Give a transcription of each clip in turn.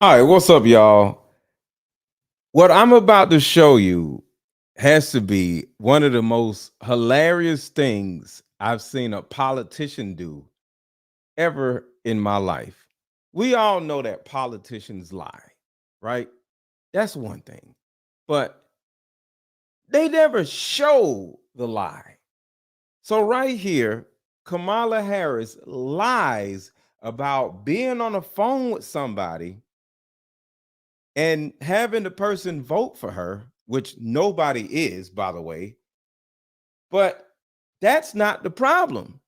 All right, what's up, y'all? What I'm about to show you has to be one of the most hilarious things I've seen a politician do ever in my life. We all know that politicians lie, right? That's one thing. But they never show the lie. So, right here, Kamala Harris lies about being on the phone with somebody and having the person vote for her, which nobody is, by the way. But that's not the problem.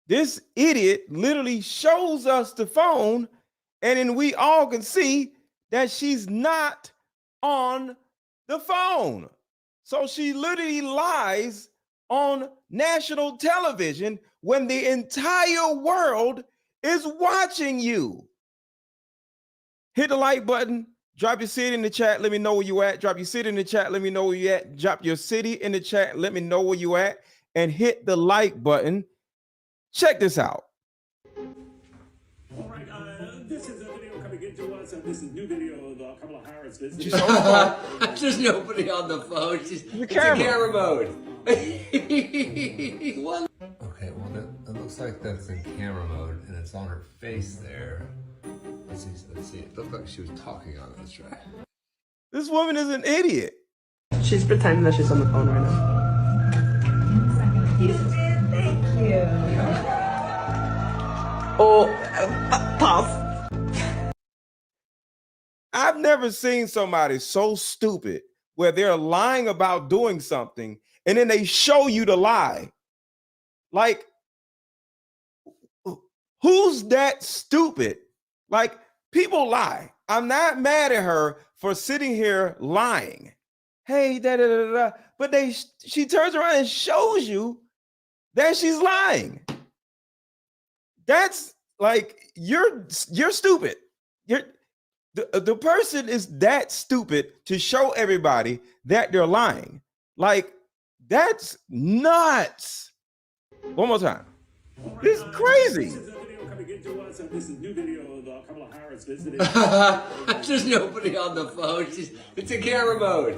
This idiot literally shows us the phone, and then we all can see that she's not on the phone. So she literally lies on national television when the entire world is watching you. Hit the like button. Drop your city in the chat. Let me know where you at. Drop your city in the chat. Let me know where you at. Drop your city in the chat. Let me know where you at. And hit the like button. Check this out. All right, this is a video coming into us, and this is a new video of Kamala Harris visiting. She's on the phone. There's nobody on the phone. It's The in camera. camera mode. What? Okay, well, it looks like that's in camera mode, and it's on her face there. Let's see. It looked like she was talking on it. Let's try. This woman is an idiot. She's pretending that she's on the phone right now. Thank you. Oh, pause. I've never seen somebody so stupid where they're lying about doing something and then they show you the lie. Like, who's that stupid? Like, people lie. I'm not mad at her for sitting here lying. Hey, da da da da. But she turns around and shows you that she's lying. That's like you're stupid. The person is that stupid to show everybody that they're lying. Like, that's nuts. One more time. This is crazy. This is a video coming into us, and this is a new video of Kamala Harris visiting. There's nobody on the phone. It's in camera mode.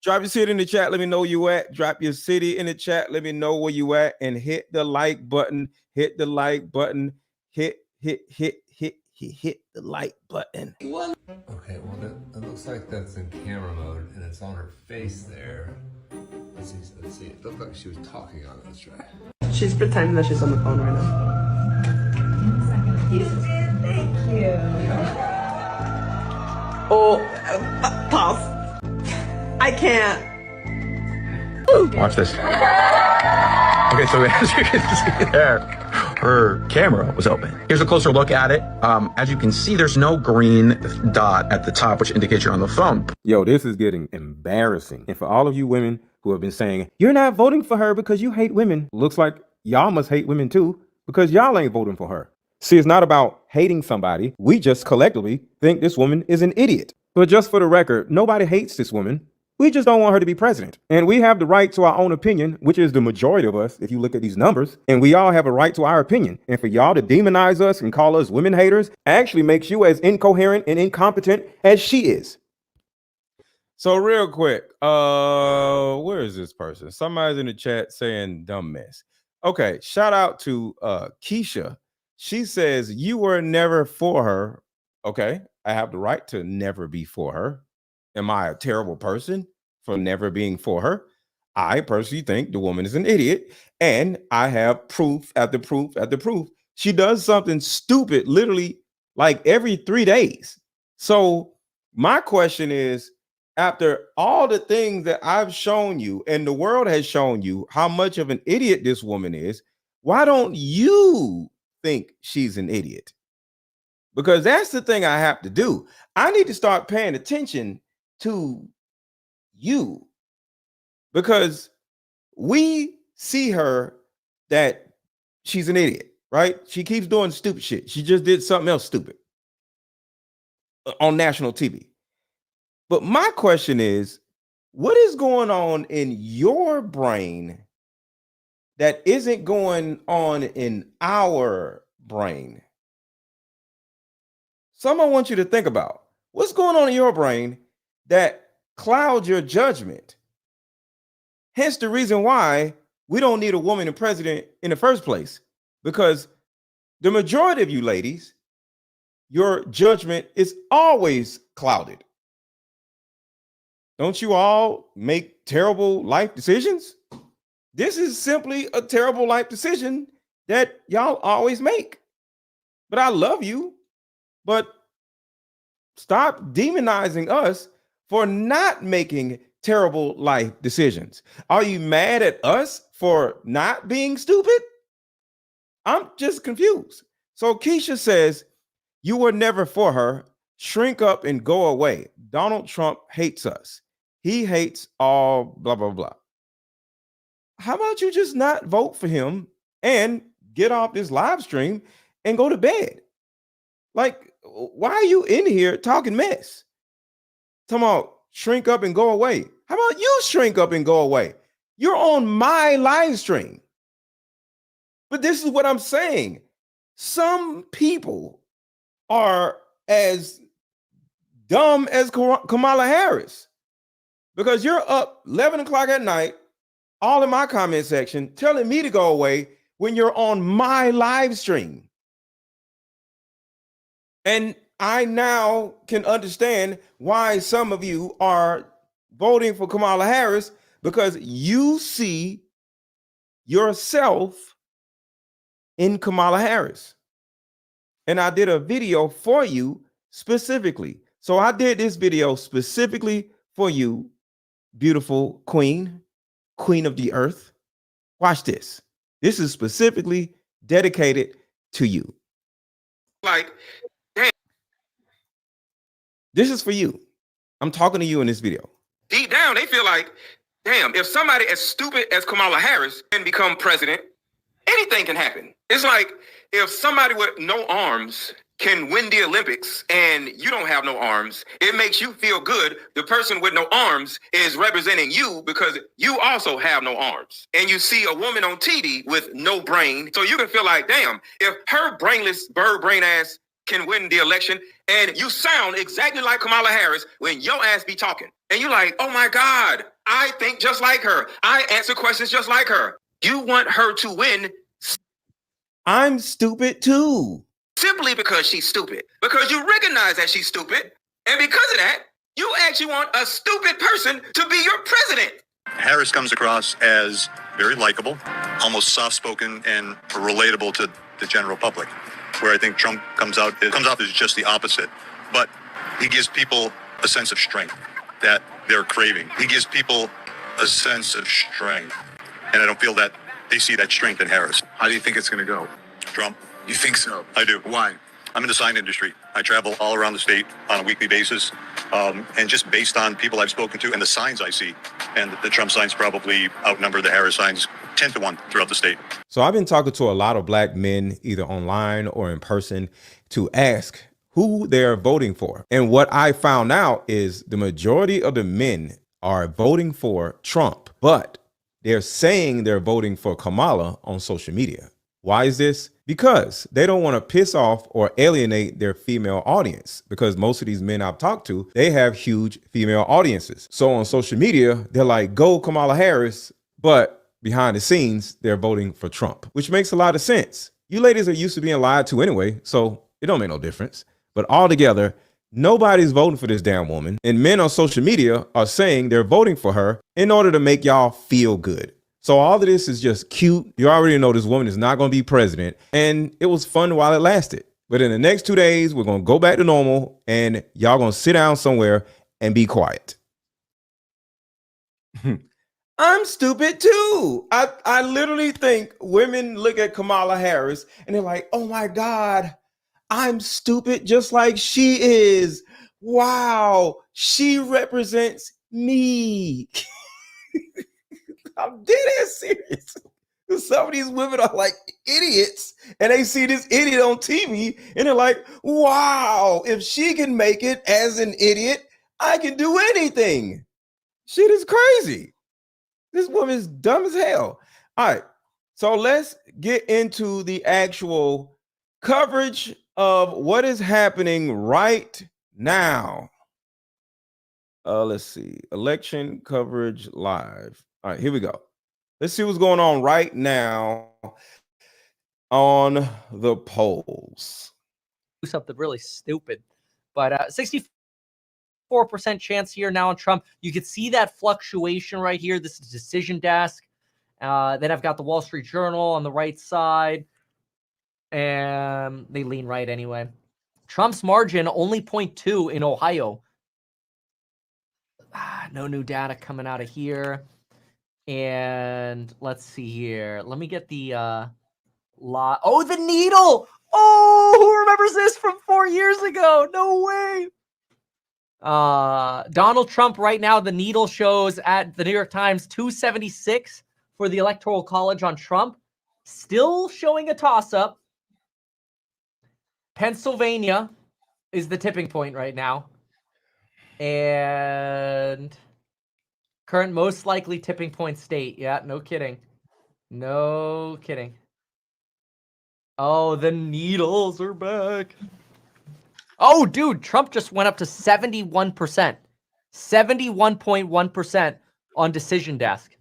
Drop your city in the chat. Let me know where you at. Drop your city in the chat. Let me know where you at. And hit the like button. Hit the like button. Hit the like button. What? Okay, well, it looks like that's in camera mode, and it's on her face there. Let's see. It looked like she was talking on it. Let's try. She's pretending that she's on the phone right now. Thank you. Oh, pause. I can't. Watch this. Okay, so as you can see there, her camera was open. Here's a closer look at it. As you can see, there's no green dot at the top, which indicates you're on the phone. Yo, this is getting embarrassing. And for all of you women who have been saying, you're not voting for her because you hate women, looks like y'all must hate women too, because y'all ain't voting for her. See, it's not about hating somebody. We just collectively think this woman is an idiot. But just for the record, nobody hates this woman. We just don't want her to be president. And we have the right to our own opinion, which is the majority of us, if you look at these numbers. And we all have a right to our opinion. And for y'all to demonize us and call us women haters actually makes you as incoherent and incompetent as she is. So real quick, where is this person? Somebody's in the chat saying dumb mess. Okay, shout out to Keisha. She says, you were never for her. Okay, I have the right to never be for her. Am I a terrible person for never being for her? I personally think the woman is an idiot, and I have proof after proof after proof. She does something stupid literally like every 3 days. So my question is, after all the things that I've shown you and the world has shown you how much of an idiot this woman is, why don't you think she's an idiot? Because that's the thing I have to do. I need to start paying attention to you, because we see her that she's an idiot, right? She keeps doing stupid shit. She just did something else stupid on national TV. But my question is, what is going on in your brain that isn't going on in our brain? Something I want you to think about. What's going on in your brain that clouds your judgment? Hence the reason why we don't need a woman in president in the first place, because the majority of you ladies, your judgment is always clouded. Don't you all make terrible life decisions? This is simply a terrible life decision that y'all always make. But I love you, but stop demonizing us for not making terrible life decisions. Are you mad at us for not being stupid? I'm just confused. So Keisha says, you were never for her. Shrink up and go away. Donald Trump hates us. He hates all blah, blah, blah. How about you just not vote for him and get off this live stream and go to bed? Like, why are you in here talking mess? Talking about shrink up and go away. How about you shrink up and go away? You're on my live stream. But this is what I'm saying. Some people are as dumb as Kamala Harris, because you're up 11 o'clock at night, all in my comment section, telling me to go away when you're on my live stream. And I now can understand why some of you are voting for Kamala Harris, because you see yourself in Kamala Harris. And I did a video for you specifically. So I did this video specifically for you, beautiful queen, queen of the earth. Watch this. This is specifically dedicated to you. Like, damn. This is for you. I'm talking to you in this video. Deep down, they feel like, damn, if somebody as stupid as Kamala Harris can become president, anything can happen. It's like if somebody with no arms can win the Olympics and you don't have no arms, it makes you feel good. The person with no arms is representing you because you also have no arms. And you see a woman on TV with no brain. So you can feel like, damn, if her brainless bird brain ass can win the election, and you sound exactly like Kamala Harris when your ass be talking. And you're like, oh my God, I think just like her. I answer questions just like her. You want her to win. I'm stupid too. Simply because she's stupid. Because you recognize that she's stupid. And because of that, you actually want a stupid person to be your president. Harris comes across as very likable, almost soft-spoken and relatable to the general public, where I think Trump comes off as just the opposite. But he gives people a sense of strength that they're craving. He gives people a sense of strength. And I don't feel that they see that strength in Harris. How do you think it's going to go? Trump. You think so? I do. Why? I'm in the sign industry. I travel all around the state on a weekly basis. And just based on people I've spoken to and the signs I see, and the Trump signs probably outnumber the Harris signs 10 to 1 throughout the state. So I've been talking to a lot of black men, either online or in person, to ask who they're voting for. And what I found out is the majority of the men are voting for Trump, but they're saying they're voting for Kamala on social media. Why is this? Because they don't want to piss off or alienate their female audience, because most of these men I've talked to, they have huge female audiences. So on social media, they're like, go Kamala Harris, but behind the scenes, they're voting for Trump, which makes a lot of sense. You ladies are used to being lied to anyway, so it don't make no difference. But altogether, nobody's voting for this damn woman. And men on social media are saying they're voting for her in order to make y'all feel good. So all of this is just cute. You already know this woman is not going to be president. And it was fun while it lasted. But in the next 2 days, we're going to go back to normal and y'all going to sit down somewhere and be quiet. I'm stupid too. I literally think women look at Kamala Harris and they're like, oh my God, I'm stupid just like she is. Wow, she represents me. I'm dead ass serious. Some of these women are like idiots and they see this idiot on TV and they're like, wow, if she can make it as an idiot, I can do anything. Shit is crazy. This woman's dumb as hell. All right, so let's get into the actual coverage of what is happening right now. Let's see. Election coverage live. All right, here we go. Let's see what's going on right now on the polls. Something really stupid, but 64% chance here now on Trump. You can see that fluctuation right here. This is Decision Desk. Then I've got the Wall Street Journal on the right side, and they lean right anyway. Trump's margin only 0.2 in Ohio. No new data coming out of here. And let's see here. Let me get the oh, the needle. Oh, who remembers this from 4 years ago? No way. Donald Trump right now, the needle shows at the New York Times 276 for the Electoral College on Trump. Still showing a toss-up. Pennsylvania is the tipping point right now. And current most likely tipping point state. Yeah, no kidding. No kidding. Oh, the needles are back. Oh, dude, Trump just went up to 71%. 71.1% on Decision Desk.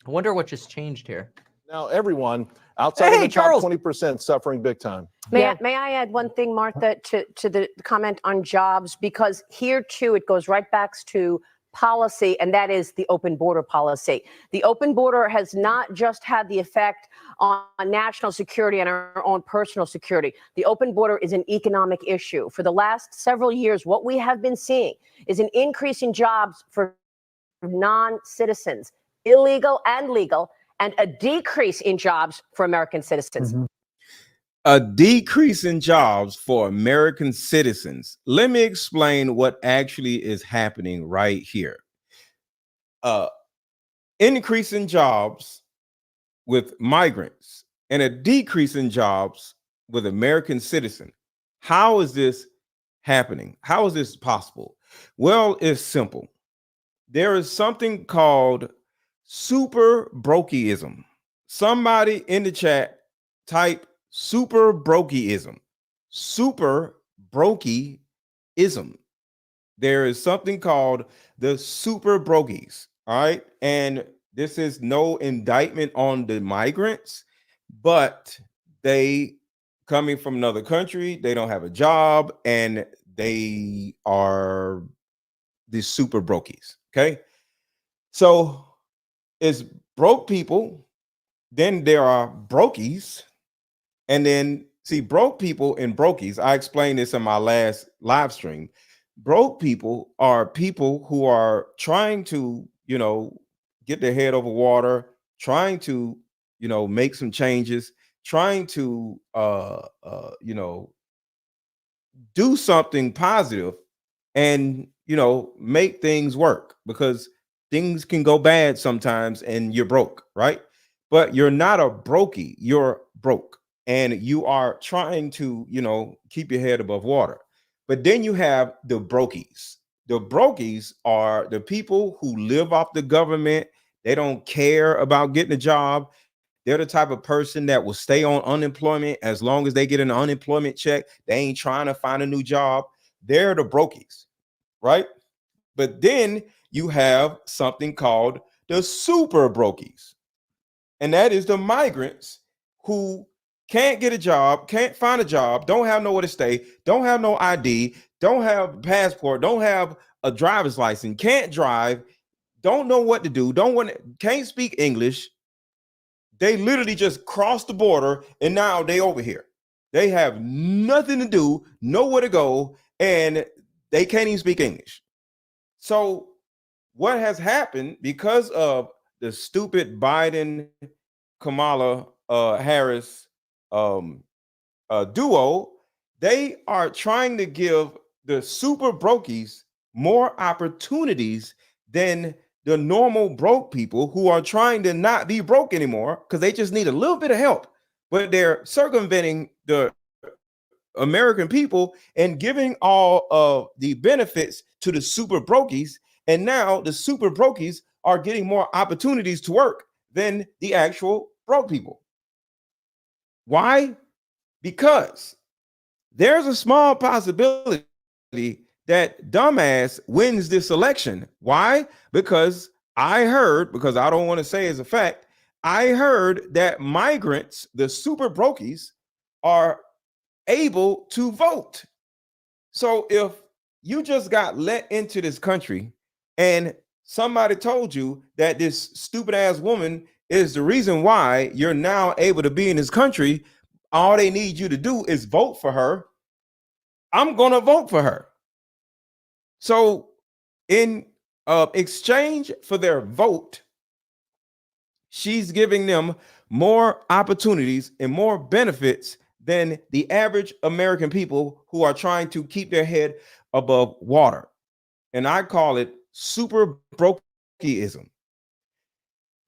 I wonder what just changed here. Now, everyone outside of the top 20% suffering big time. May I add one thing, Martha, to the comment on jobs? Because here, too, it goes right back to policy, and that is the open border policy. The open border has not just had the effect on national security and our own personal security. The open border is an economic issue. For the last several years, what we have been seeing is an increase in jobs for non-citizens, illegal and legal, and a decrease in jobs for American citizens. A decrease in jobs for American citizens. Let me explain what actually is happening right here. Increase in jobs with migrants and a decrease in jobs with American citizens. How is this happening? How is this possible? Well, it's simple. There is something called super brokeism. Somebody in the chat type super brokeism. Super brokeism. There is something called the super brokies. All right. And this is no indictment on the migrants, but they coming from another country, they don't have a job, and they are the super brokies. Okay. So it's broke people, then there are brokies, and then see broke people and brokies. I explained this in my last live stream. Broke people are people who are trying to, get their head over water, trying to, make some changes, trying to, do something positive and, make things work, because things can go bad sometimes and you're broke, right? But you're not a brokey, you're broke, and you are trying to, keep your head above water. But then you have the brokies. The brokies are the people who live off the government. They don't care about getting a job. They're the type of person that will stay on unemployment as long as they get an unemployment check. They ain't trying to find a new job. They're the brokies, right? But then you have something called the super brokies. And that is the migrants who can't get a job, can't find a job, don't have nowhere to stay, don't have no ID, don't have a passport, don't have a driver's license, can't drive, don't know what to do, can't speak English. They literally just crossed the border and now they over here. They have nothing to do, nowhere to go, and they can't even speak English. So what has happened because of the stupid Biden Kamala Harris duo, they are trying to give the super brokies more opportunities than the normal broke people who are trying to not be broke anymore because they just need a little bit of help. But they're circumventing the American people and giving all of the benefits to the super brokies. And now the super brokies are getting more opportunities to work than the actual broke people. Why? because there's a small possibility that dumbass wins this election. Why? Because I don't want to say as a fact, I heard that migrants, the super brokies, are able to vote. So if you just got let into this country and somebody told you that this stupid ass woman is the reason why you're now able to be in this country, all they need you to do is vote for her. I'm going to vote for her. So in exchange for their vote, she's giving them more opportunities and more benefits than the average American people who are trying to keep their head above water. And I call it super brokeism.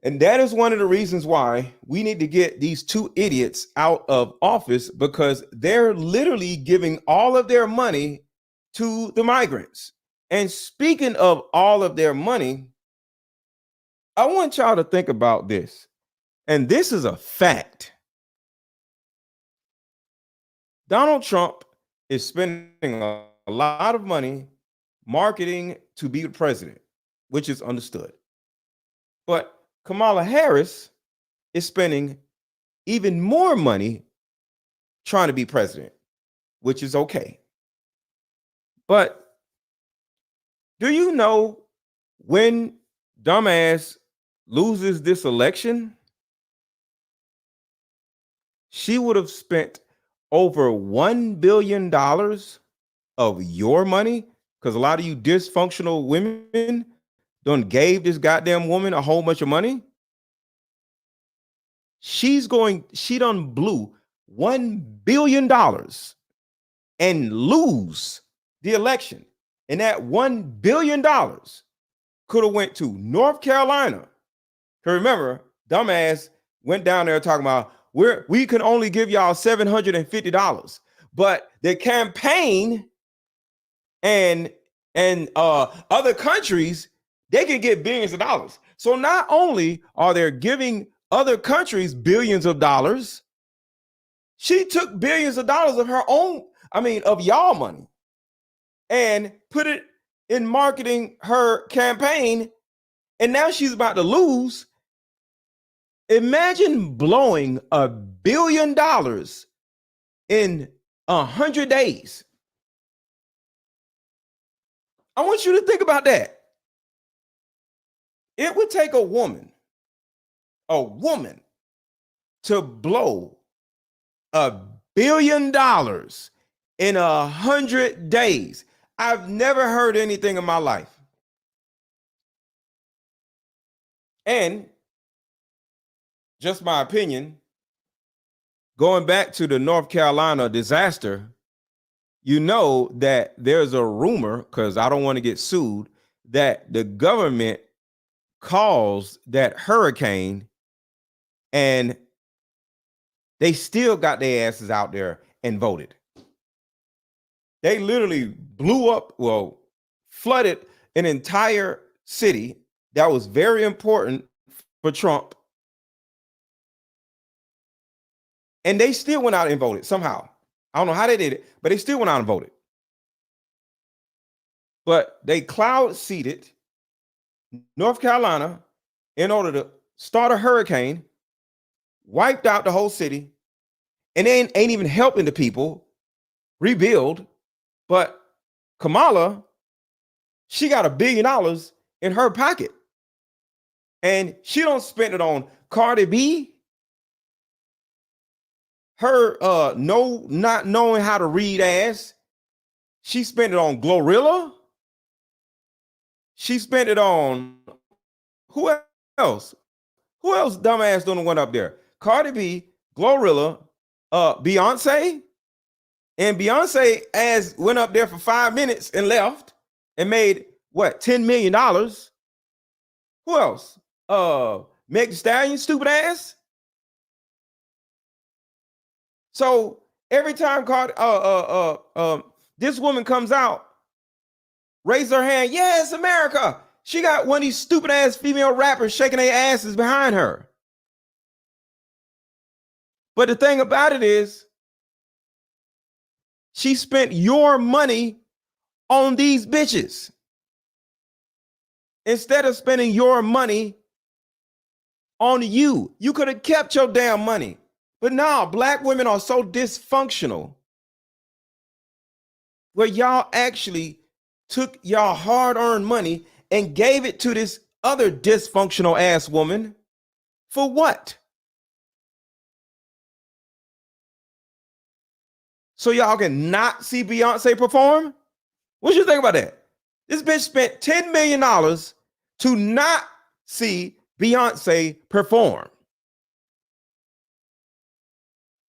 And that is one of the reasons why we need to get these two idiots out of office, because they're literally giving all of their money to the migrants. And speaking of all of their money, I want y'all to think about this. And this is a fact. Donald Trump is spending a lot of money marketing to be the president, which is understood. But Kamala Harris is spending even more money trying to be president, which is okay. But do you know when dumbass loses this election, she would have spent over $1 billion of your money? Because a lot of you dysfunctional women done gave this goddamn woman a whole bunch of money. She done blew $1 billion and lose the election. And that $1 billion could have went to North Carolina. Because remember, dumbass went down there talking about we can only give y'all $750, but the campaign and other countries, they can get billions of dollars. So not only are they giving other countries billions of dollars, she took billions of dollars of her own, of y'all money, and put it in marketing her campaign. And now she's about to lose. Imagine blowing $1 billion in 100 days. I want you to think about that. It would take a woman to blow $1 billion in 100 days. I've never heard anything in my life. And just my opinion, going back to the North Carolina disaster, you know that there's a rumor, because I don't want to get sued, that the government caused that hurricane and they still got their asses out there and voted. They literally flooded an entire city that was very important for Trump. And they still went out and voted somehow. I don't know how they did it, but they still went out and voted. But they cloud seeded North Carolina in order to start a hurricane, wiped out the whole city, and they ain't even helping the people rebuild. But Kamala, she got $1 billion in her pocket, and she don't spend it on Cardi B. Her not knowing how to read ass. She spent it on Glorilla. She spent it on who else? Who else dumbass done went up there? Cardi B, Glorilla, Beyonce. And Beyonce as went up there for 5 minutes and left and made what, $10 million. Who else? Meg Thee Stallion, stupid ass. So every time this woman comes out, raise her hand, yes, America. She got one of these stupid ass female rappers shaking their asses behind her. But the thing about it is, She spent your money on these bitches instead of spending your money on you. You could have kept your damn money. But now black women are so dysfunctional where y'all actually took y'all hard-earned money and gave it to this other dysfunctional ass woman. For what? So y'all can not see Beyonce perform? What you think about that? This bitch spent $10 million to not see Beyonce perform.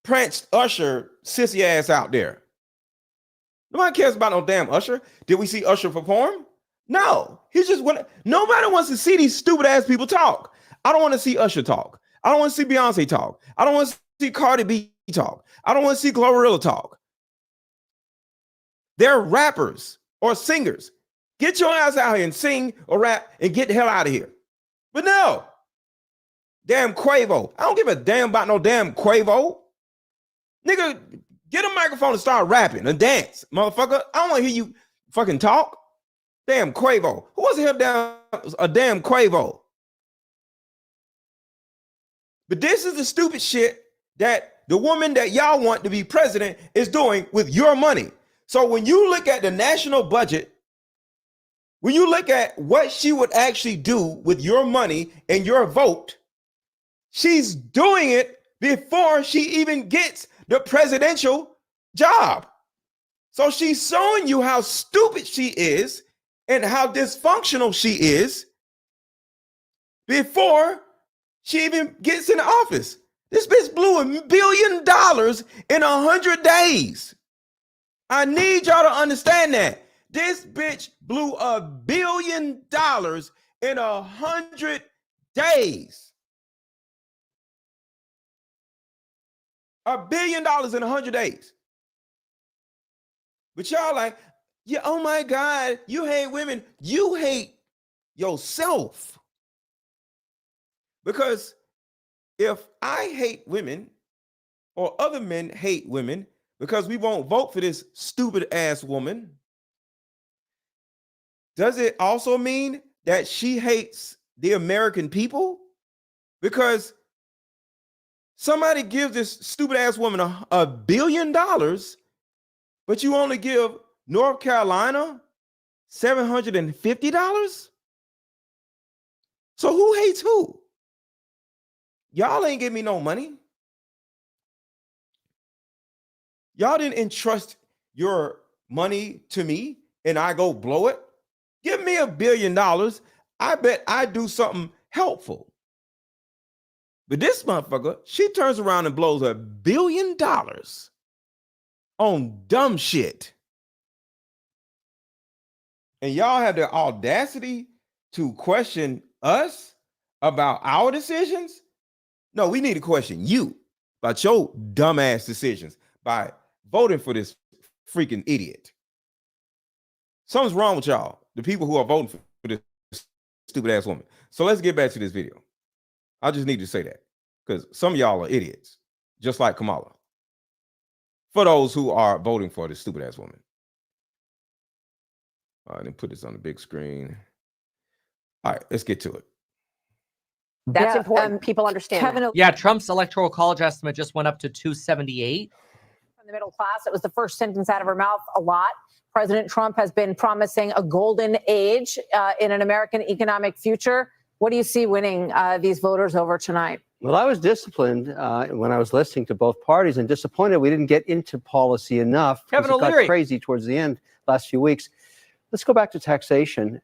Pranced Usher sissy ass out there. Nobody cares about no damn Usher. Did we see Usher perform? No. He's just nobody wants to see these stupid ass people talk. I don't want to see Usher talk. I don't want to see Beyonce talk. I don't want to see Cardi B talk. I don't want to see Glorilla talk. They're rappers or singers. Get your ass out here and sing or rap and get the hell out of here. But no. Damn Quavo. I don't give a damn about no damn Quavo. Nigga, get a microphone and start rapping and dance, motherfucker. I don't want to hear you fucking talk. Damn Quavo. Who wants to hear a damn Quavo? But this is the stupid shit that the woman that y'all want to be president is doing with your money. So when you look at the national budget, when you look at what she would actually do with your money and your vote, she's doing it before she even gets the presidential job. So she's showing you how stupid she is and how dysfunctional she is before she even gets in office. This bitch blew $1 billion in 100 days. I need y'all to understand that. This bitch blew $1 billion in 100 days. $1 billion in 100 days. But y'all like, yeah, oh my God, you hate women. You hate yourself. Because if I hate women or other men hate women because we won't vote for this stupid ass woman, does it also mean that she hates the American people? Because somebody gives this stupid ass woman $1 billion, but you only give North Carolina $750? So who hates who? Y'all ain't give me no money. Y'all didn't entrust your money to me and I go blow it. Give me $1 billion. I bet I do something helpful. But this motherfucker, she turns around and blows $1 billion on dumb shit. And y'all have the audacity to question us about our decisions? No, we need to question you about your dumbass decisions by voting for this freaking idiot. Something's wrong with y'all, the people who are voting for this stupid ass woman. So let's get back to this video. I just need to say that because some of y'all are idiots, just like Kamala. For those who are voting for this stupid ass woman. All right, then put this on the big screen. All right, let's get to it. That's important. People understand. Kevin, Yeah, Trump's electoral college estimate just went up to 278. From the middle class, it was the first sentence out of her mouth a lot. President Trump has been promising a golden age in an American economic future. What do you see winning these voters over tonight? Well, I was disciplined when I was listening to both parties and disappointed we didn't get into policy enough. Kevin It O'Leary. got crazy towards the end last few weeks. Let's go back to taxation.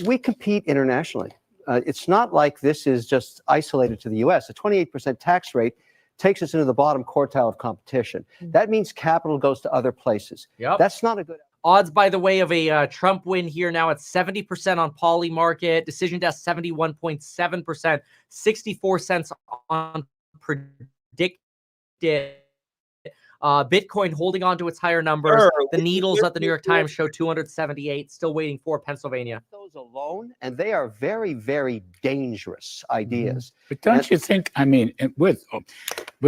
We compete internationally. It's not like this is just isolated to the U.S. A 28% tax rate takes us into the bottom quartile of competition. That means capital goes to other places. Yep. That's not a good... Odds, by the way, of a Trump win here now at 70% on Poly Market. Decision desk 71.7%, 64 cents on predicted. Bitcoin holding on to its higher numbers. The needles at the New York Times show 278. Still waiting for Pennsylvania. Those alone, and they are very, very dangerous ideas. But don't you think, I mean, with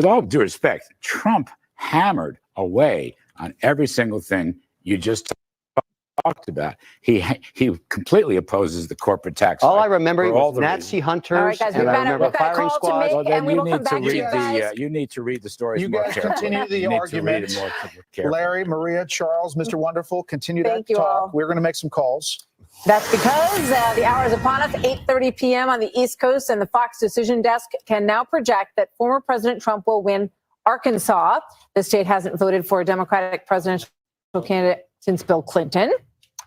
all due respect, Trump hammered away on every single thing you just talked about. He completely opposes the corporate tax. All hike I remember for all was the Nazi reasons. hunters, All right, guys, and I remember we've got a firing call to squad. make, Well, then and we you will come need to back to you read guys. you need to read the stories You more guys carefully. continue the You need argument. to read it more carefully. Larry, Maria, Charles, Mr. Wonderful, continue Thank that you talk. all. We're going to make some calls. That's because the hour is upon us, 8:30 p.m. on the East Coast, and the Fox Decision Desk can now project that former President Trump will win Arkansas. The state hasn't voted for a Democratic presidential candidate since Bill Clinton.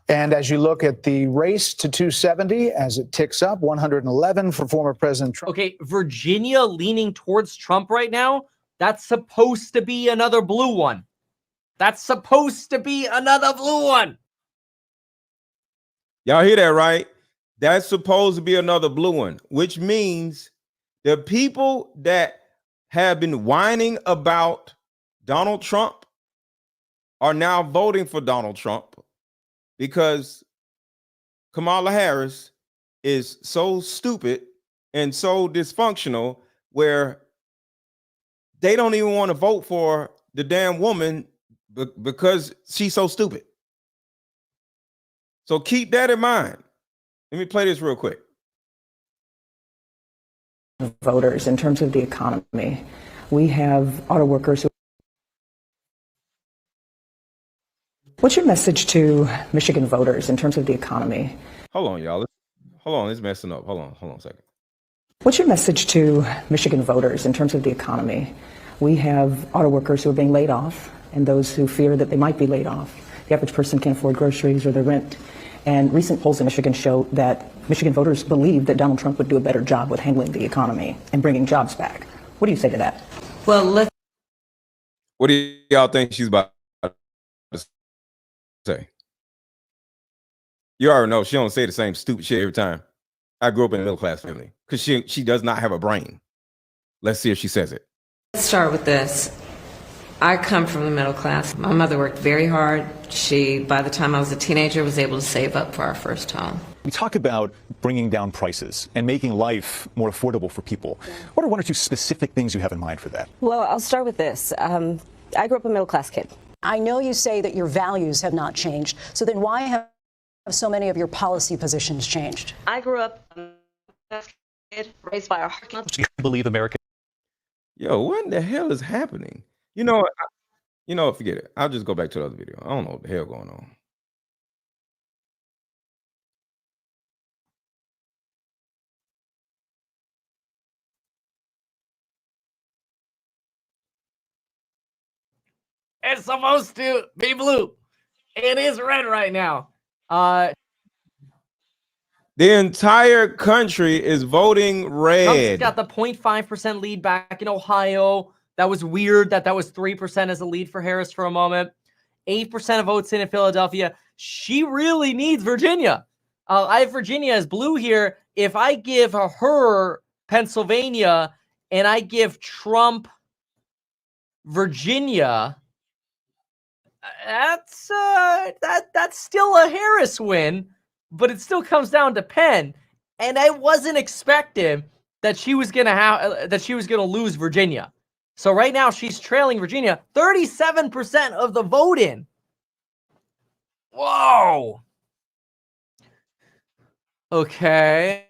And as you look at the race to 270, as it ticks up, 111 for former President Trump. Okay, Virginia leaning towards Trump right now. That's supposed to be another blue one. That's supposed to be another blue one. Y'all hear that, right? That's supposed to be another blue one, which means the people that have been whining about Donald Trump are now voting for Donald Trump because Kamala Harris is so stupid and so dysfunctional where they don't even want to vote for the damn woman because she's so stupid. So keep that in mind. Let me play this real quick. Voters in terms of the economy. We have auto workers who. What's your message to Michigan voters in terms of the economy? Hold on, y'all. Hold on, it's messing up. Hold on a second. What's your message to Michigan voters in terms of the economy? We have auto workers who are being laid off and those who fear that they might be laid off. The average person can't afford groceries or their rent. And recent polls in Michigan show that Michigan voters believe that Donald Trump would do a better job with handling the economy and bringing jobs back. What do you say to that? Well, What do y'all think she's about to say? You already know she don't say the same stupid shit every time. I grew up in a middle class family because she does not have a brain. Let's see if she says it. let's start with this. I come from the middle class. My mother worked very hard. She, by the time I was a teenager, was able to save up for our first home. We talk about bringing down prices and making life more affordable for people. What are one or two specific things you have in mind for that? Well, I'll start with this. I grew up a middle-class kid. I know you say that your values have not changed. So then why have so many of your policy positions changed? I grew up a kid raised by a heart. Do you believe America? Yo, what the hell is happening? Forget it. I'll just go back to the other video. I don't know what the hell going on. It's supposed to be blue. It is red right now. The entire country is voting red. Trump's got the 0.5% lead back in Ohio. That was weird that was 3% as a lead for Harris for a moment. 8% of votes in Philadelphia. She really needs Virginia. I have Virginia as blue here. If I give her Pennsylvania and I give Trump Virginia, that's still a Harris win, but it still comes down to Penn. And I wasn't expecting that she was gonna lose Virginia. So right now she's trailing Virginia 37% of the vote in. Whoa. Okay.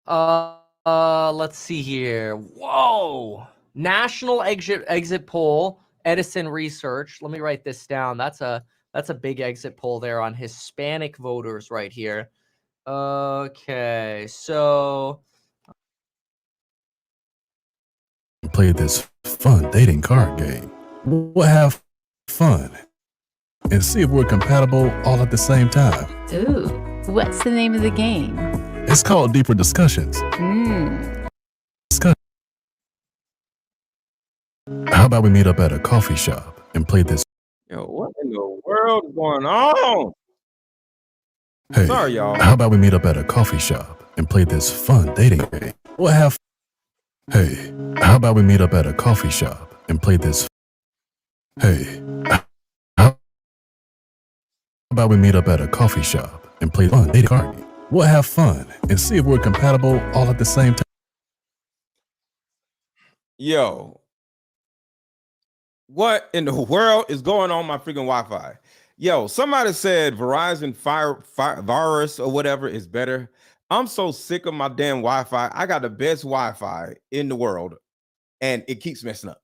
Let's see here. Whoa. National exit poll, Edison Research. Let me write this down. That's a big exit poll there on Hispanic voters right here. Okay. So play this fun dating card game. We'll have fun and see if we're compatible all at the same time. Ooh, what's the name of the game? It's called Deeper Discussions. How about we meet up at a coffee shop and play this? Yo, what in the world is going on? Hey, sorry, y'all. How about we meet up at a coffee shop and play this fun dating game? We'll have. Hey, how about we meet up at a coffee shop and play this? Hey, how about we meet up at a coffee shop and play fun dating card game? We'll have fun and see if we're compatible all at the same time. Yo, What in the world is going on my freaking Wi-Fi? Yo, somebody said Verizon fire virus or whatever is better. I'm so sick of my damn Wi-Fi. I got the best Wi-Fi in the world, and it keeps messing up.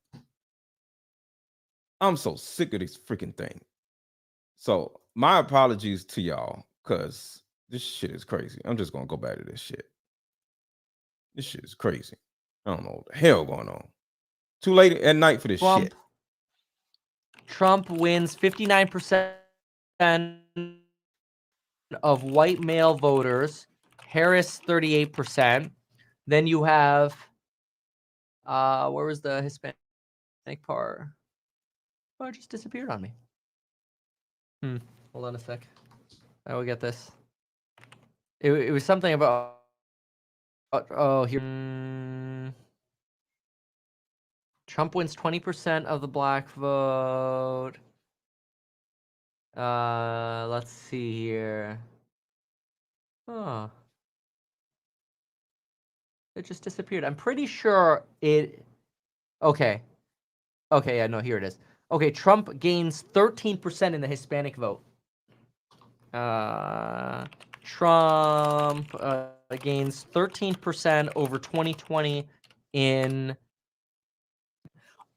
I'm so sick of this freaking thing. So my apologies to y'all, because this shit is crazy. I'm just gonna go back to this shit. This shit is crazy. I don't know what the hell going on. Too late at night for this shit. Trump wins 59% of white male voters. Harris 38%. Then you have where was the Hispanic part? Oh, it just disappeared on me. Hold on a sec. I will get this. It was something about here. Trump wins 20% of the black vote. Let's see here. Oh. It just disappeared. I'm pretty sure it... Okay. Okay, yeah, no, here it is. Okay, Trump gains 13% in the Hispanic vote. Trump gains 13% over 2020 in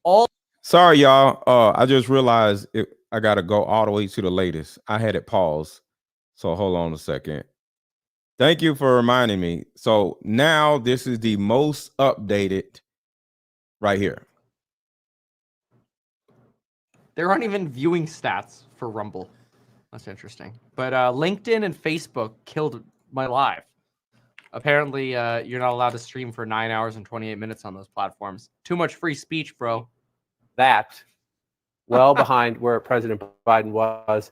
all... Sorry, y'all. I just realized I got to go all the way to the latest. I had it paused. So hold on a second. Thank you for reminding me. So now this is the most updated right here. There aren't even viewing stats for Rumble. That's interesting. But LinkedIn and Facebook killed my live. Apparently, you're not allowed to stream for 9 hours and 28 minutes on those platforms. Too much free speech, bro. That well behind where President Biden was.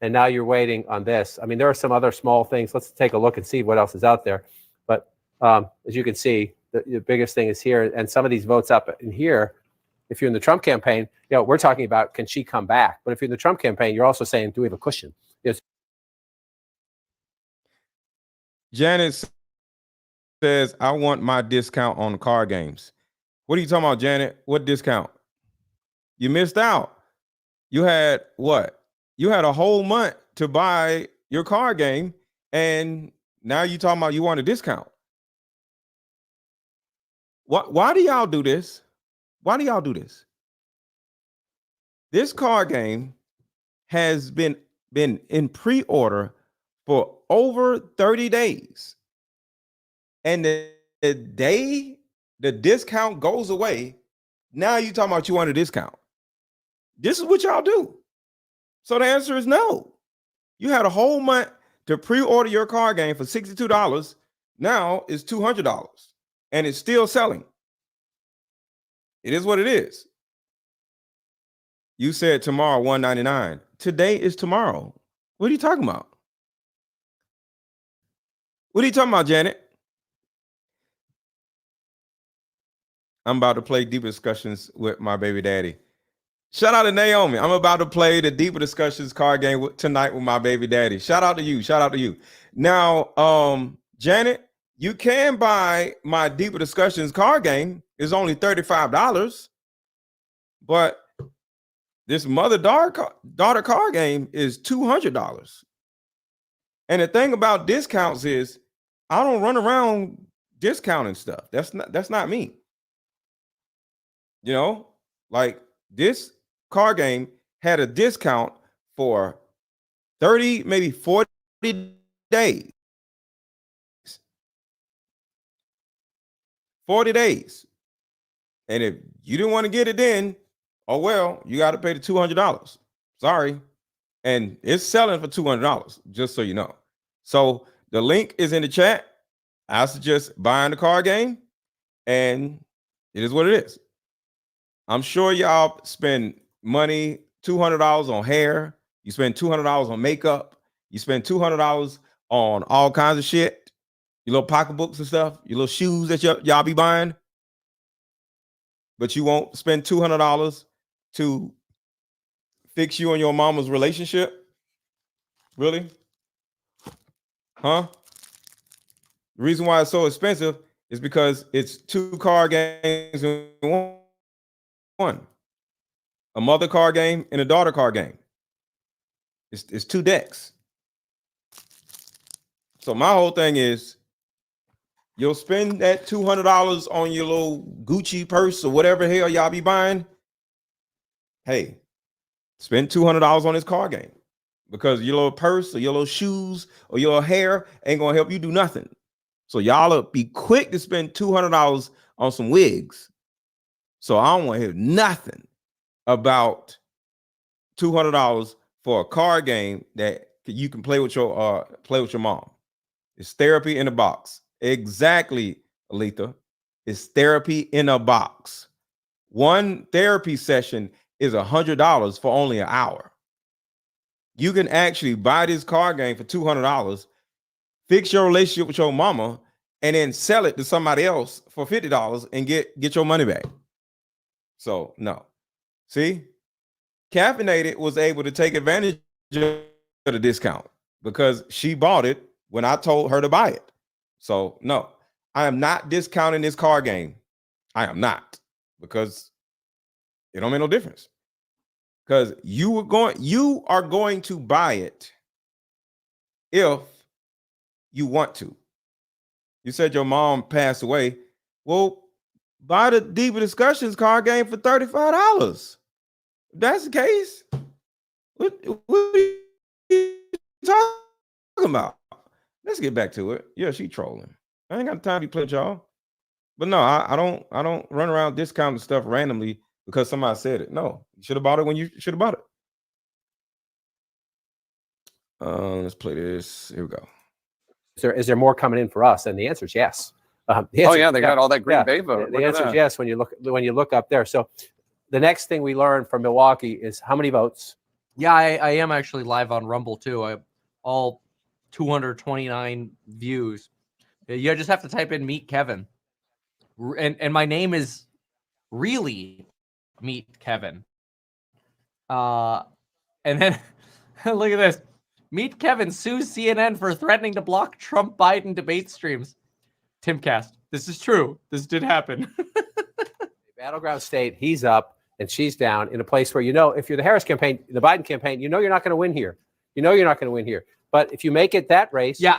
And now you're waiting on this. I mean, there are some other small things. Let's take a look and see what else is out there. But as you can see, the biggest thing is here. And some of these votes up in here, if you're in the Trump campaign, you know, we're talking about, can she come back? But if you're in the Trump campaign, you're also saying, do we have a cushion? Yes. Janet says, I want my discount on the card games. What are you talking about, Janet? What discount? You missed out. You had what? You had a whole month to buy your card game, and now you talking about you want a discount. Why do y'all do this? Why do y'all do this? This card game has been in pre-order for over 30 days. And the day the discount goes away, now you talking about you want a discount. This is what y'all do. So the answer is no. You had a whole month to pre-order your card game for $62. Now it's $200 and it's still selling. It is what it is. You said tomorrow $199. Today is tomorrow. What are you talking about? What are you talking about, Janet? I'm about to play Deeper Discussions with my baby daddy. Shout out to Naomi. I'm about to play the Deeper Discussions card game tonight with my baby daddy. Shout out to you. Shout out to you. Now, Janet, you can buy my Deeper Discussions card game. It's only $35. But this mother-daughter card game is $200. And the thing about discounts is I don't run around discounting stuff. That's not me. You know, like this card game had a discount for 30, maybe 40 days. 40 days. And if you didn't want to get it then, oh well, you got to pay the $200. Sorry. And it's selling for $200, just so you know. So the link is in the chat. I suggest buying the card game, and it is what it is. I'm sure y'all spend money, $200 on hair. You spend $200 on makeup. You spend $200 on all kinds of shit. Your little pocketbooks and stuff, your little shoes that y'all be buying. But you won't spend $200 to fix you and your mama's relationship? Really? Huh? The reason why it's so expensive is because it's 2 card games in one. a mother card game and a daughter card game. It's 2 decks. So my whole thing is, you'll spend that $200 on your little Gucci purse or whatever hell y'all be buying. Hey, spend $200 on this card game, because your little purse or your little shoes or your hair ain't gonna help you do nothing. So y'all be quick to spend $200 on some wigs. So I don't want to hear nothing about $200 for a card game that you can play with your mom. It's therapy in a box. Exactly, Aletha. It's therapy in a box. One therapy session is $100 for only an hour. You can actually buy this card game for $200, fix your relationship with your mama, and then sell it to somebody else for $50 and get your money back. So no. See, Caffeinated was able to take advantage of the discount because she bought it when I told her to buy it. So no, I am not discounting this card game. I am not, because it don't make no difference. Because you are going to buy it if you want to. You said your mom passed away. Well, buy the Deeper Discussions card game for $35. If that's the case, what are you talking about? Let's get back to it. Yeah, she trolling. I ain't got time to play with y'all. But no, I don't run around discounting stuff randomly because somebody said it. No, you should have bought it when you should have bought it. Let's play this. Here we go. Is there more coming in for us? And the answer is yes. They got all that Green Bay vote. The answer is yes when you look up there. So the next thing we learned from Milwaukee is how many votes? Yeah, I am actually live on Rumble too. I have all 229 views. You just have to type in Meet Kevin. And my name is really Meet Kevin. And then look at this. Meet Kevin sues CNN for threatening to block Trump Biden debate streams. Timcast. This is true. This did happen. Battleground state, he's up and she's down in a place where, if you're the Harris campaign, the Biden campaign, you're not going to win here. You're not going to win here. But if you make it that race. Yeah.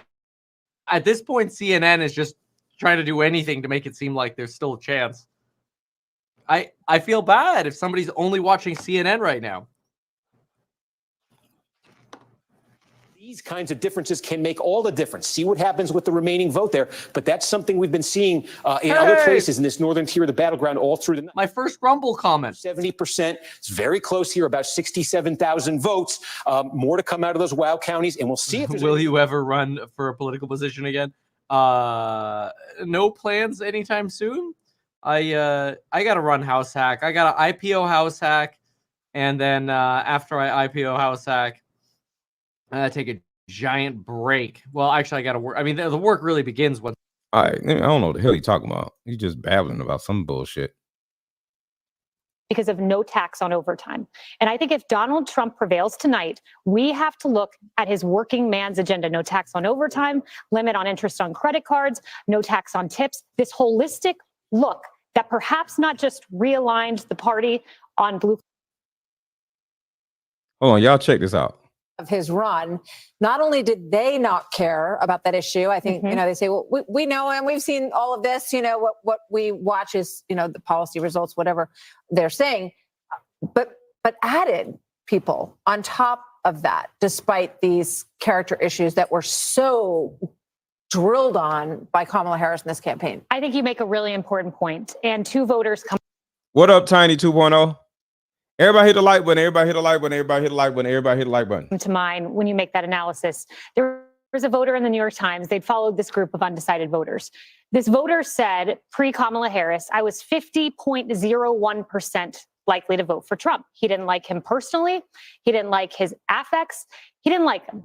At this point, CNN is just trying to do anything to make it seem like there's still a chance. I feel bad if somebody's only watching CNN right now. These kinds of differences can make all the difference. See what happens with the remaining vote there. But that's something we've been seeing in other places in this northern tier of the battleground all through the night. My first Rumble comment. 70%. It's very close here, about 67,000 votes. More to come out of those wild counties, and we'll see if there's Will you ever run for a political position again? No plans anytime soon. I got to run house hack. I got to IPO house hack. And then after I IPO house hack, take a giant break. Well, actually, I got to work. I mean, the work really begins when. I don't know what the hell you're talking about. He's just babbling about some bullshit. Because of no tax on overtime. And I think if Donald Trump prevails tonight, we have to look at his working man's agenda. No tax on overtime, limit on interest on credit cards, no tax on tips. This holistic look that perhaps not just realigned the party on blue. Hold on, y'all check this out. Of his run, not only did they not care about that issue, I think, they say, well, we know, and we've seen all of this, what we watch is, the policy results, whatever they're saying, but added people on top of that, despite these character issues that were so drilled on by Kamala Harris in this campaign. I think you make a really important point. And two voters come. What up, Tiny 2.0? Everybody hit the like button. Everybody hit the like button. Everybody hit the like button. Everybody hit the like button. To mind when you make that analysis. There was a voter in the New York Times. They'd followed this group of undecided voters. This voter said, pre-Kamala Harris, I was 50.01% likely to vote for Trump. He didn't like him personally. He didn't like his affects. He didn't like him.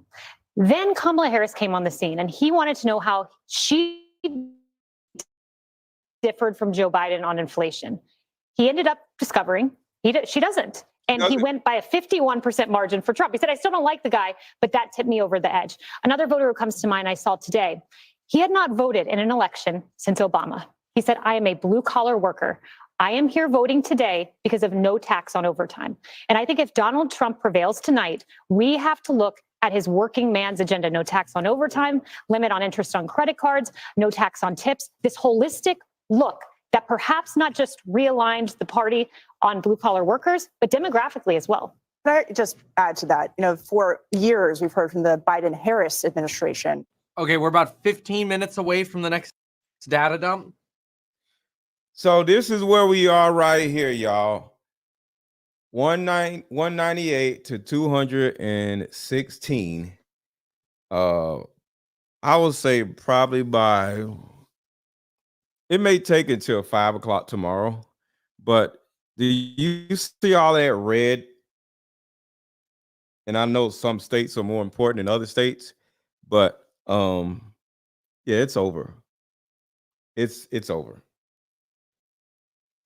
Then Kamala Harris came on the scene, and he wanted to know how she differed from Joe Biden on inflation. He ended up discovering she doesn't. And he went by a 51% margin for Trump. He said, I still don't like the guy, but that tipped me over the edge. Another voter who comes to mind I saw today, he had not voted in an election since Obama. He said, I am a blue collar worker. I am here voting today because of no tax on overtime. And I think if Donald Trump prevails tonight, we have to look at his working man's agenda. No tax on overtime, limit on interest on credit cards, no tax on tips, this holistic look that perhaps not just realigned the party on blue collar workers, but demographically as well. Can I just add to that? You know, for years, we've heard from the Biden-Harris administration. Okay, we're about 15 minutes away from the next data dump. So this is where we are right here, y'all. 198 to 216. I would say probably by, it may take until 5 o'clock tomorrow, but do you see all that red? And I know some states are more important than other states, but yeah, it's over. It's over.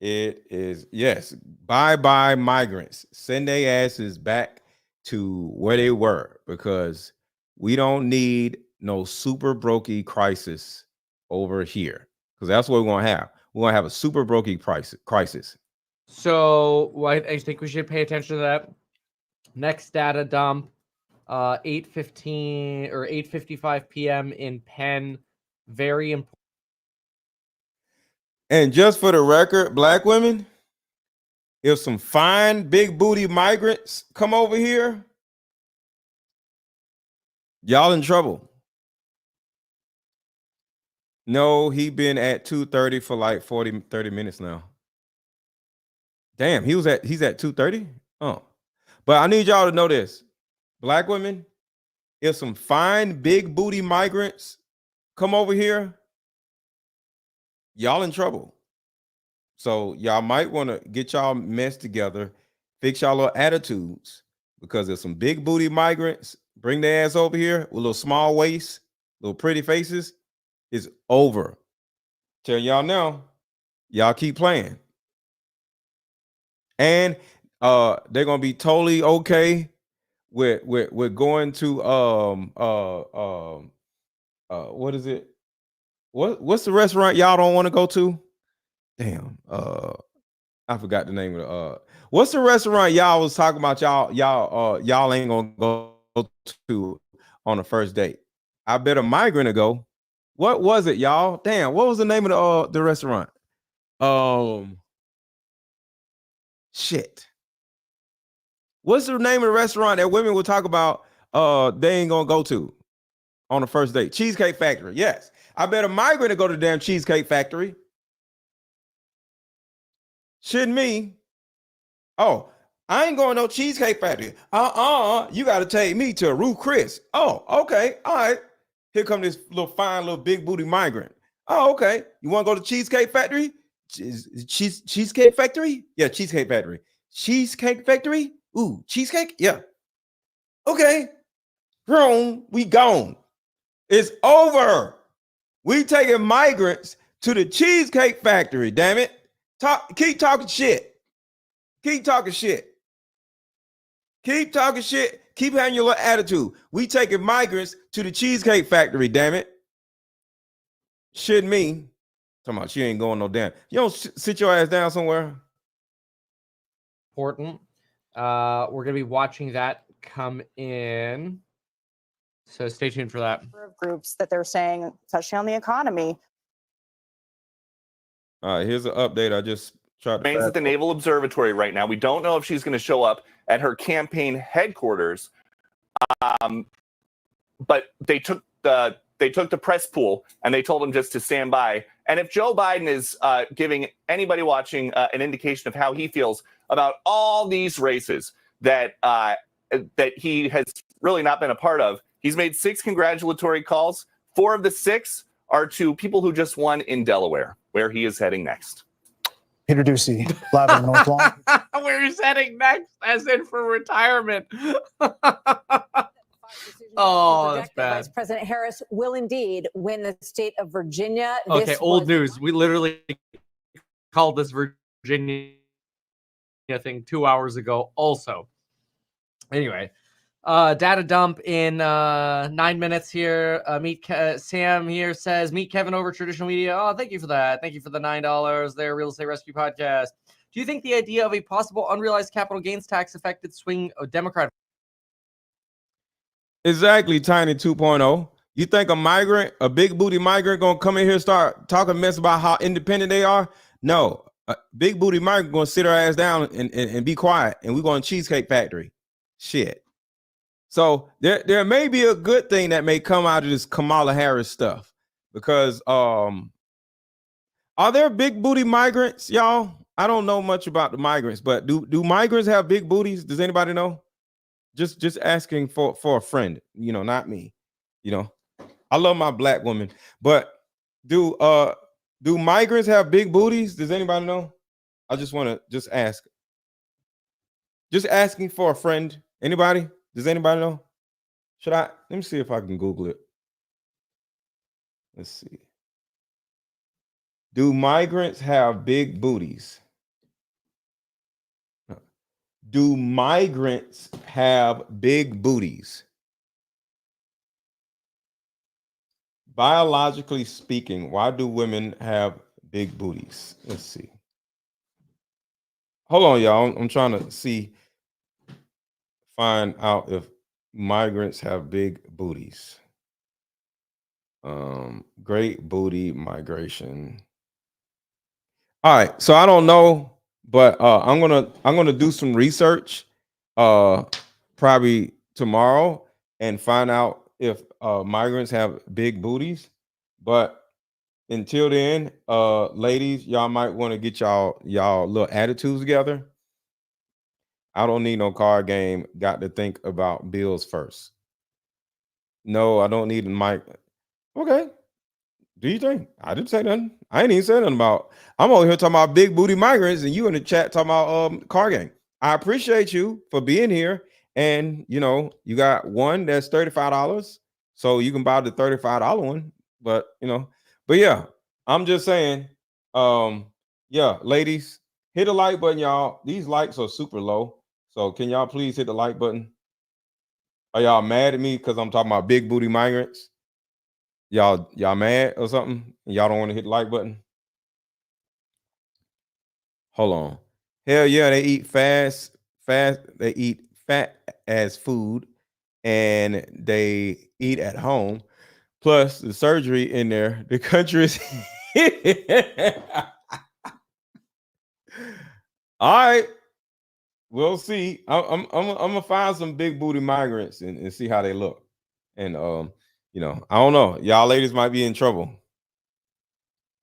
It is, yes. Bye migrants. Send their asses back to where they were, because we don't need no super brokey crisis over here, because that's what we're gonna have. We're gonna have a super brokey crisis. So I think we should pay attention to that. Next data dump, 8:15 or 8:55 p.m. in Penn. Very important. And just for the record, black women, if some fine big booty migrants come over here, y'all in trouble. No, he been at 2:30 for like 30 minutes now. Damn, he's at 2:30? Oh. But I need y'all to know this. Black women, if some fine big booty migrants come over here, y'all in trouble. So y'all might want to get y'all mess together, fix y'all little attitudes, because there's some big booty migrants bring their ass over here with little small waists, little pretty faces. It's over. Tell y'all now, y'all keep playing. And they're gonna be totally okay with going to what is it? What's the restaurant y'all don't want to go to? Damn, I forgot the name of the what's the restaurant y'all was talking about y'all ain't gonna go to on the first date? I bet a migrant to go. What was it, y'all? Damn, what was the name of the restaurant? Shit. What's the name of the restaurant that women will talk about they ain't gonna go to on the first date? Cheesecake Factory. Yes. I bet a migrant to go to the damn Cheesecake Factory. Shouldn't me? Oh, I ain't going to no Cheesecake Factory. You got to take me to a Ruth Chris. Oh, okay. All right. Here come this little fine little big booty migrant. Oh, okay. You want to go to Cheesecake Factory? Cheesecake Factory? Yeah, Cheesecake Factory. Cheesecake Factory? Ooh, cheesecake? Yeah. Okay. Grown, we gone. It's over. We taking migrants to the Cheesecake Factory, damn it. Keep talking shit. Keep talking shit. Keep talking shit. Keep having your little attitude. We taking migrants to the Cheesecake Factory, damn it. Shouldn't me. Talking about you ain't going no damn. You don't sit your ass down somewhere. Important. We're going to be watching that come in. So stay tuned for that. Groups that they're saying, especially on the economy. All right, here's an update. I just tried to remains at the Naval Observatory right now. We don't know if she's going to show up at her campaign headquarters, but they took the press pool and they told them just to stand by. And if Joe Biden is giving anybody watching an indication of how he feels about all these races that he has really not been a part of, he's made 6 congratulatory calls. 4 of the 6 are to people who just won in Delaware, where he is heading next. Peter Ducey, live on North Lawn. Where he's heading next, as in for retirement. Oh, that's bad. Vice President Harris will indeed win the state of Virginia. Okay, old news. We literally called this Virginia thing 2 hours ago also. Anyway, Data dump in 9 minutes here. Sam here says, meet Kevin over traditional media. Oh, thank you for that. Thank you for the $9 there, Real Estate Rescue Podcast. Do you think the idea of a possible unrealized capital gains tax affected swing Democrat? Exactly, Tiny 2.0. You think a migrant, a big booty migrant, gonna come in here and start talking mess about how independent they are? No, a big booty migrant gonna sit her ass down and be quiet, and we're going to Cheesecake Factory. Shit. So there may be a good thing that may come out of this Kamala Harris stuff, because are there big booty migrants, y'all? I don't know much about the migrants, but do migrants have big booties? Does anybody know? Just asking for a friend, not me. I love my black woman, but do migrants have big booties? Does anybody know? I just want to ask. Just asking for a friend. Anybody? Does anybody know? Let me see if I can Google it. Let's see. Do migrants have big booties? Do migrants have big booties? Biologically speaking, why do women have big booties? Let's see. Hold on, y'all. I'm trying to find out if migrants have big booties. Great booty migration. All right, so I don't know, but I'm gonna do some research probably tomorrow and find out if migrants have big booties. But until then, ladies, y'all might want to get y'all little attitudes together. I don't need no card game. Got to think about bills first. No, I don't need a mic. Okay. Do you think? I didn't say nothing. I ain't even say nothing about. I'm over here talking about big booty migrants, and you in the chat talking about card game. I appreciate you for being here, and you got one that's $35, so you can buy the $35 one. But yeah, I'm just saying, yeah, ladies, hit the like button, y'all. These likes are super low, so can y'all please hit the like button? Are y'all mad at me because I'm talking about big booty migrants? Y'all mad or something? Y'all don't want to hit the like button? Hold on. Hell yeah, they eat fast. They eat fat as food, and they eat at home. Plus the surgery in there. The country is. All right, we'll see. I'm gonna find some big booty migrants and see how they look. And I don't know. Y'all ladies might be in trouble.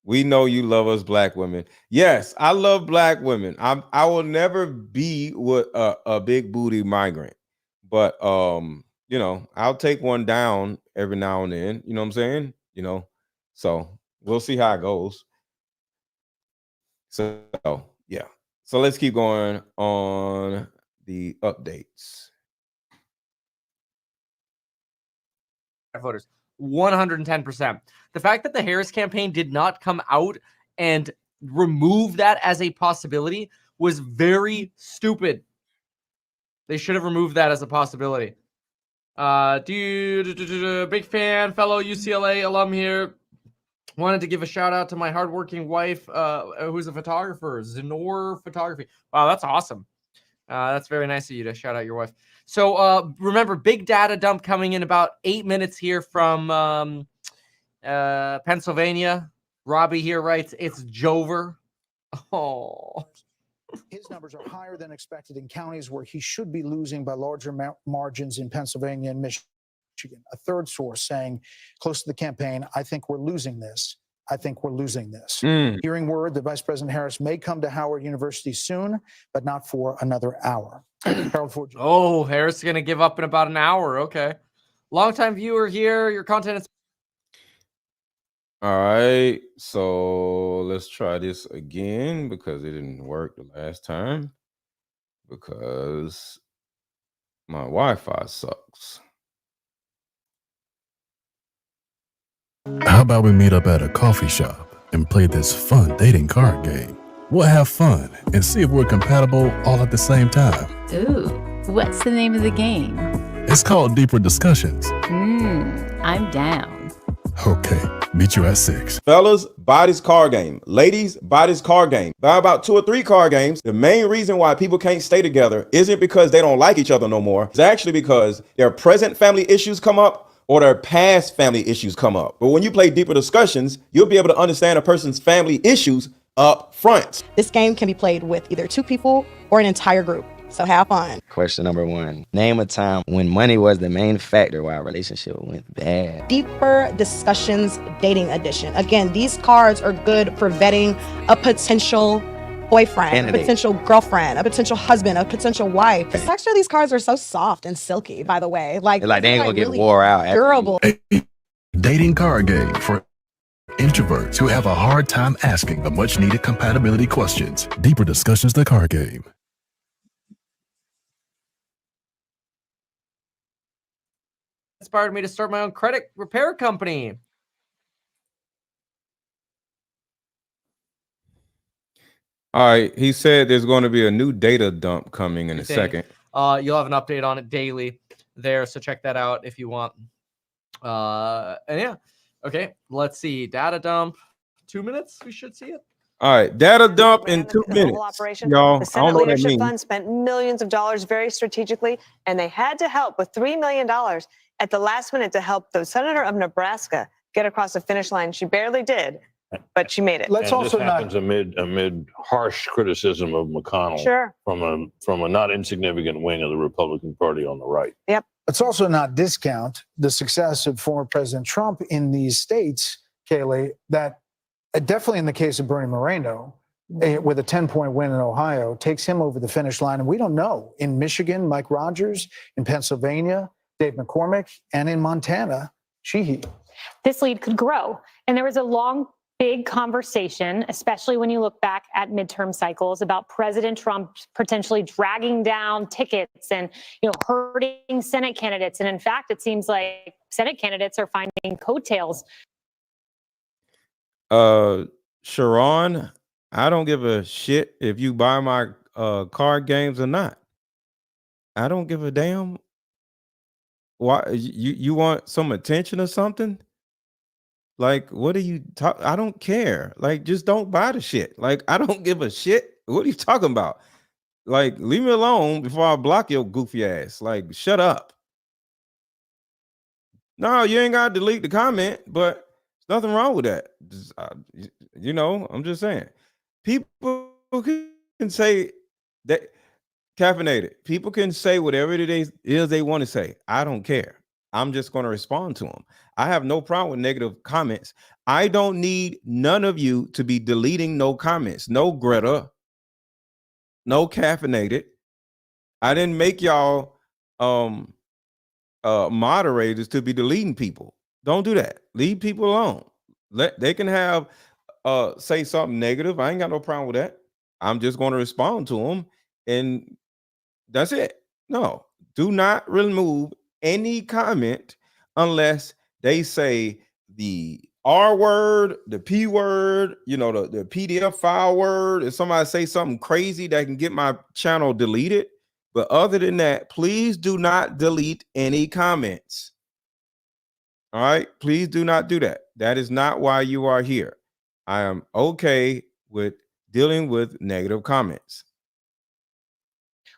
We know you love us black women. Yes, I love black women. I will never be with a big booty migrant, but I'll take one down every now and then. You know what I'm saying? So we'll see how it goes. So yeah. So let's keep going on the updates. Voters 110%. The fact that the Harris campaign did not come out and remove that as a possibility was very stupid. They should have removed that as a possibility. Big fan, fellow UCLA alum here. Wanted to give a shout out to my hardworking wife, who's a photographer, Zenor Photography. Wow, that's awesome. That's very nice of you to shout out your wife. So remember, big data dump coming in about 8 minutes here from Pennsylvania. Robbie here writes, it's Jover. Oh. His numbers are higher than expected in counties where he should be losing by larger margins in Pennsylvania and Michigan. A third source saying close to the campaign, I think we're losing this. I think we're losing this. Hearing word that Vice President Harris may come to Howard University soon, but not for another hour. Harold Ford. Oh, Harris is going to give up in about an hour. Okay. Longtime viewer here. Your content is. All right. So let's try this again because it didn't work the last time because my Wi-Fi sucks. How about we meet up at a coffee shop and play this fun dating card game? We'll have fun and see if we're compatible all at the same time. Ooh, what's the name of the game? It's called Deeper Discussions. I'm down. Okay, meet you at 6. Fellas, buy this card game. Ladies, buy this card game. Buy about 2 or 3 card games. The main reason why people can't stay together isn't because they don't like each other no more. It's actually because their present family issues come up or their past family issues come up. But when you play Deeper Discussions, you'll be able to understand a person's family issues up front. This game can be played with either 2 people or an entire group. So have fun. Question number 1. Name a time when money was the main factor why a relationship went bad. Deeper Discussions Dating Edition. Again, these cards are good for vetting a potential boyfriend, Candidate. a potential girlfriend, a potential husband, a potential wife. The texture of these cards are so soft and silky, by the way. Like They ain't gonna get really wore out. after durable. A dating card game for introverts who have a hard time asking the much needed compatibility questions. Deeper Discussions, the card game. Inspired me to start my own credit repair company. All right. He said there's going to be a new data dump coming in a second. You'll have an update on it daily there, so check that out if you want. And yeah, okay. Let's see. Data dump. 2 minutes. We should see it. All right. Data dump in 2 minutes. Operation. Y'all, The I Senate don't know what that Leadership means. Fund spent millions of dollars very strategically, and they had to help with $3 million at the last minute to help the senator of Nebraska get across the finish line. She barely did, but she made it. Let's And also this happens amid harsh criticism of McConnell Sure. from a not insignificant wing of the Republican Party on the right. Yep. Let's also not discount the success of former President Trump in these states, Kaylee, that definitely in the case of Bernie Moreno, with a 10-point win in Ohio, takes him over the finish line. And we don't know. In Michigan, Mike Rogers. In Pennsylvania, Dave McCormick. And in Montana, Sheehy. This lead could grow. And there was a long, big conversation, especially when you look back at midterm cycles, about President Trump potentially dragging down tickets and, hurting Senate candidates. And in fact, it seems like Senate candidates are finding coattails. Sharon, I don't give a shit if you buy my card games or not. I don't give a damn. Why you want some attention or something? Like, what are you talking? I don't care. Like, just don't buy the shit. Like, I don't give a shit. What are you talking about? Like, leave me alone before I block your goofy ass. Like, shut up. No, you ain't got to delete the comment, but there's nothing wrong with that. Just, I'm just saying. People can say that caffeinated. People can say whatever it is they want to say. I don't care. I'm just going to respond to them. I have no problem with negative comments. I don't need none of you to be deleting no comments. No Greta. No caffeinated. I didn't make y'all moderators to be deleting people. Don't do that. Leave people alone. They can have say something negative. I ain't got no problem with that. I'm just going to respond to them, and that's it. No, do not remove any comment unless they say the R word, the P word, the PDF file word. If somebody say something crazy that can get my channel deleted. But other than that, please do not delete any comments. All right, please do not do that. That is not why you are here. I am okay with dealing with negative comments.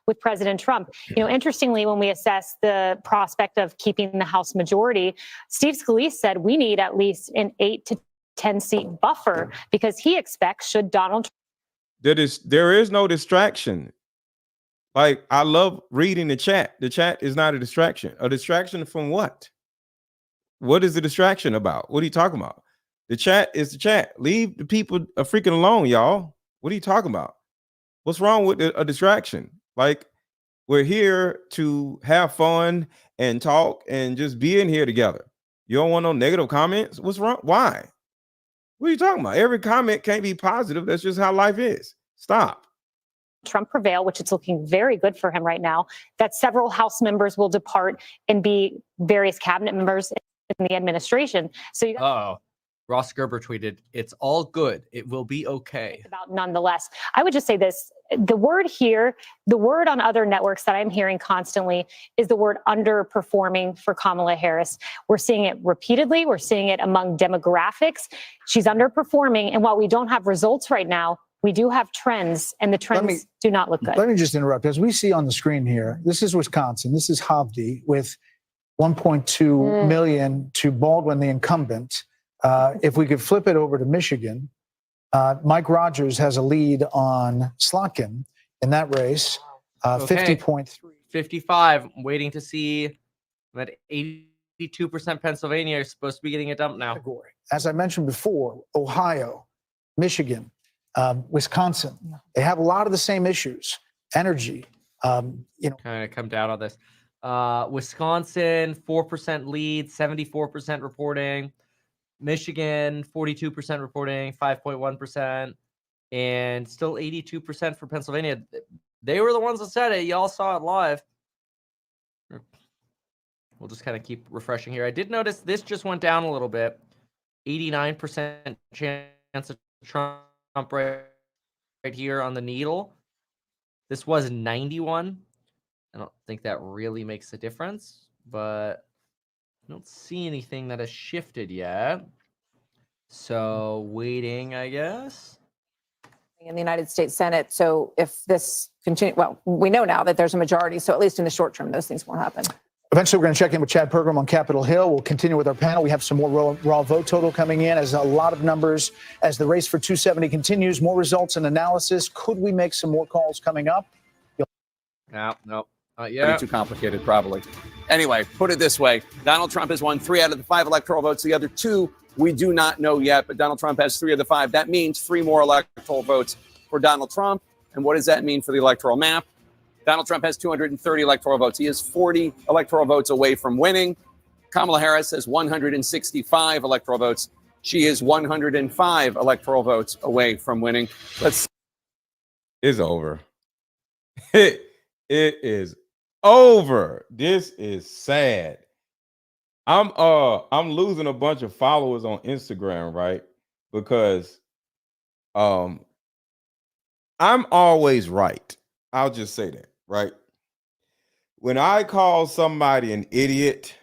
With President Trump. Interestingly, when we assess the prospect of keeping the House majority, Steve Scalise said we need at least an 8 to 10 seat buffer because he expects should Donald Trump. There is no distraction. Like, I love reading the chat. The chat is not a distraction. A distraction from what? What is the distraction about? What are you talking about? The chat is the chat. Leave the people freaking alone, y'all. What are you talking about? What's wrong with a distraction? Like, we're here to have fun and talk and just be in here together. You don't want no negative comments? What's wrong? Why? What are you talking about? Every comment can't be positive. That's just how life is. Stop. Trump prevail, which it's looking very good for him right now, that several House members will depart and be various cabinet members in the administration. So you Ross Gerber tweeted, "It's all good. It will be okay." About nonetheless. I would just say this. The word here, the word on other networks that I'm hearing constantly is the word underperforming for Kamala Harris. We're seeing it repeatedly. We're seeing it among demographics. She's underperforming. And while we don't have results right now, we do have trends, and the trends do not look good. Let me just interrupt. As we see on the screen here, this is Wisconsin. This is Hovde with 1.2 million to Baldwin, the incumbent. If we could flip it over to Michigan, Mike Rogers has a lead on Slotkin in that race, 50.3. 55. I'm waiting to see that 82% Pennsylvania is supposed to be getting a dump now. As I mentioned before, Ohio, Michigan, Wisconsin, they have a lot of the same issues. Energy, Kind of come down on this. Wisconsin, 4% lead, 74% reporting. Michigan, 42% reporting, 5.1%, and still 82% for Pennsylvania. They were the ones that said it. Y'all saw it live. We'll just kind of keep refreshing here. I did notice this just went down a little bit. 89% chance of Trump right here on the needle. This was 91. I don't think that really makes a difference, but I don't see anything that has shifted yet. So waiting, I guess. In the United States Senate. So if this continues, well, we know now that there's a majority. So at least in the short term, those things won't happen. Eventually, we're going to check in with Chad Pergram on Capitol Hill. We'll continue with our panel. We have some more raw vote total coming in as a lot of numbers as the race for 270 continues. More results and analysis. Could we make some more calls coming up? No. Pretty too complicated, probably. Anyway, put it this way. Donald Trump has won 3 out of the 5 electoral votes. The other 2, we do not know yet, but Donald Trump has 3 of the 5. That means 3 more electoral votes for Donald Trump. And what does that mean for the electoral map? Donald Trump has 230 electoral votes. He is 40 electoral votes away from winning. Kamala Harris has 165 electoral votes. She is 105 electoral votes away from winning. It's over. It is over. This is sad. I'm losing a bunch of followers on Instagram, right? Because I'm always right. I'll just say that, right? When I call somebody an idiot,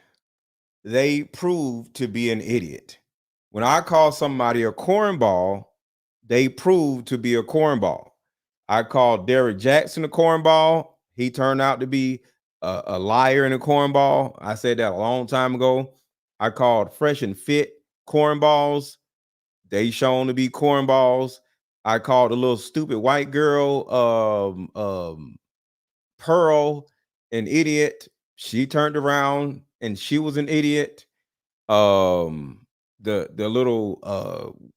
they prove to be an idiot. When I call somebody a cornball, they prove to be a cornball. I called Derek Jackson a cornball. He turned out to be a liar and a cornball. I said that a long time ago. I called Fresh and Fit cornballs. They shown to be cornballs. I called a little stupid white girl, Pearl, an idiot. She turned around and she was an idiot. The little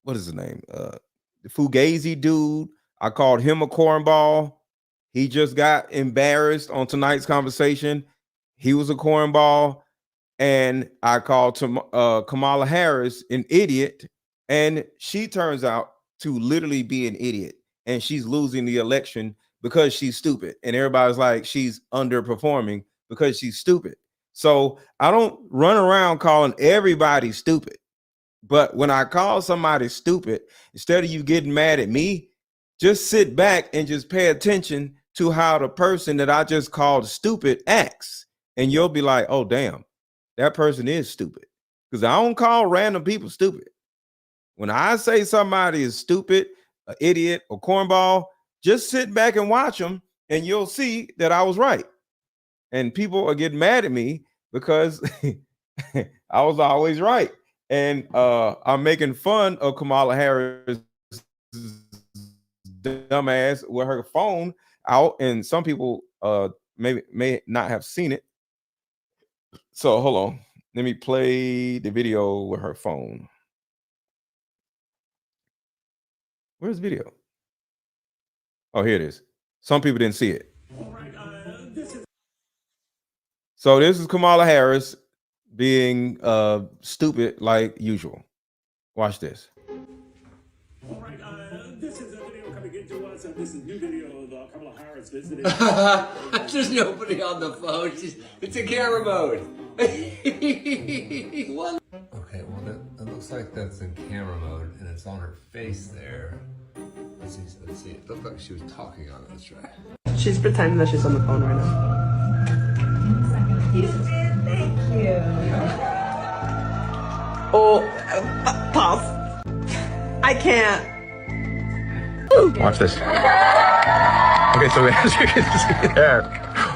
what is his name? The Fugazi dude. I called him a cornball. He just got embarrassed on tonight's conversation. He was a cornball. And I called Kamala Harris an idiot. And she turns out to literally be an idiot. And she's losing the election because she's stupid. And everybody's like, she's underperforming because she's stupid. So I don't run around calling everybody stupid. But when I call somebody stupid, instead of you getting mad at me, just sit back and just pay attention to how the person that I just called stupid acts. And you'll be like, oh, damn, that person is stupid. Because I don't call random people stupid. When I say somebody is stupid, an idiot, or cornball, just sit back and watch them and you'll see that I was right. And people are getting mad at me because I was always right. And I'm making fun of Kamala Harris' dumbass with her phone out, and some people may not have seen it. So hold on, let me play the video with her phone. Where's the video? Oh, here it is. Some people didn't see it. So this is Kamala Harris being stupid like usual. Watch this. This is a video coming into us, and this is a new video of Kamala Harris visiting. There's nobody on the phone. It's in camera mode. What? Okay, well, that looks looks like that's in camera mode, and it's on her face there. Let's see. It looked like she was talking on it. Let's try. She's pretending that she's on the phone right now. You did, thank you. Oh, pause. I can't. Watch this. Okay, so as you can see there,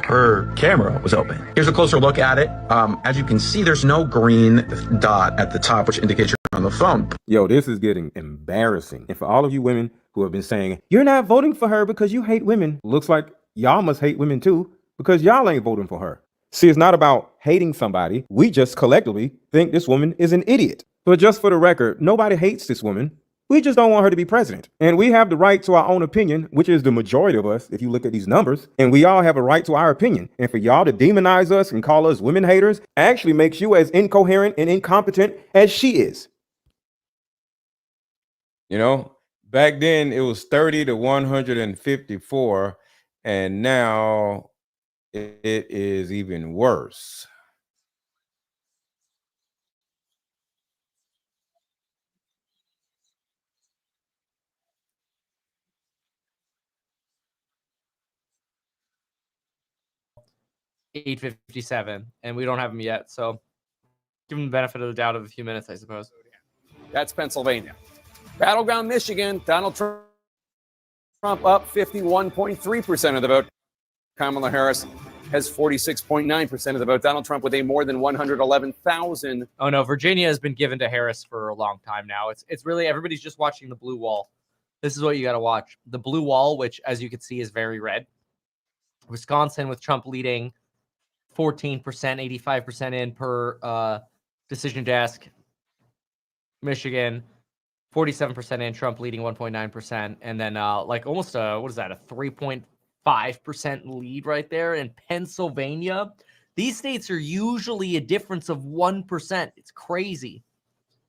her camera was open. Here's a closer look at it. As you can see, there's no green dot at the top, which indicates you're on the phone. Yo, this is getting embarrassing. And for all of you women who have been saying, you're not voting for her because you hate women, looks like y'all must hate women too, because y'all ain't voting for her. See, it's not about hating somebody. We just collectively think this woman is an idiot. But just for the record, nobody hates this woman. We just don't want her to be president. And we have the right to our own opinion, which is the majority of us, if you look at these numbers. And we all have a right to our opinion. And for y'all to demonize us and call us women haters actually makes you as incoherent and incompetent as she is. You know, back then it was 30 to 154, and now it is even worse. $8.57, and we don't have them yet. So give them the benefit of the doubt of a few minutes, I suppose. That's Pennsylvania. Battleground Michigan, Donald Trump up 51.3% of the vote. Kamala Harris has 46.9% of the vote. Donald Trump with a more than 111,000. Oh no, Virginia has been given to Harris for a long time now. It's really everybody's just watching the blue wall. This is what you got to watch. The blue wall, which as you can see is very red. Wisconsin with Trump leading 14%, 85% in per decision desk. Michigan 47% in, Trump leading 1.9%, and then like almost what is that, a 3.5% lead right there in Pennsylvania. These states are usually a difference of 1%. It's crazy.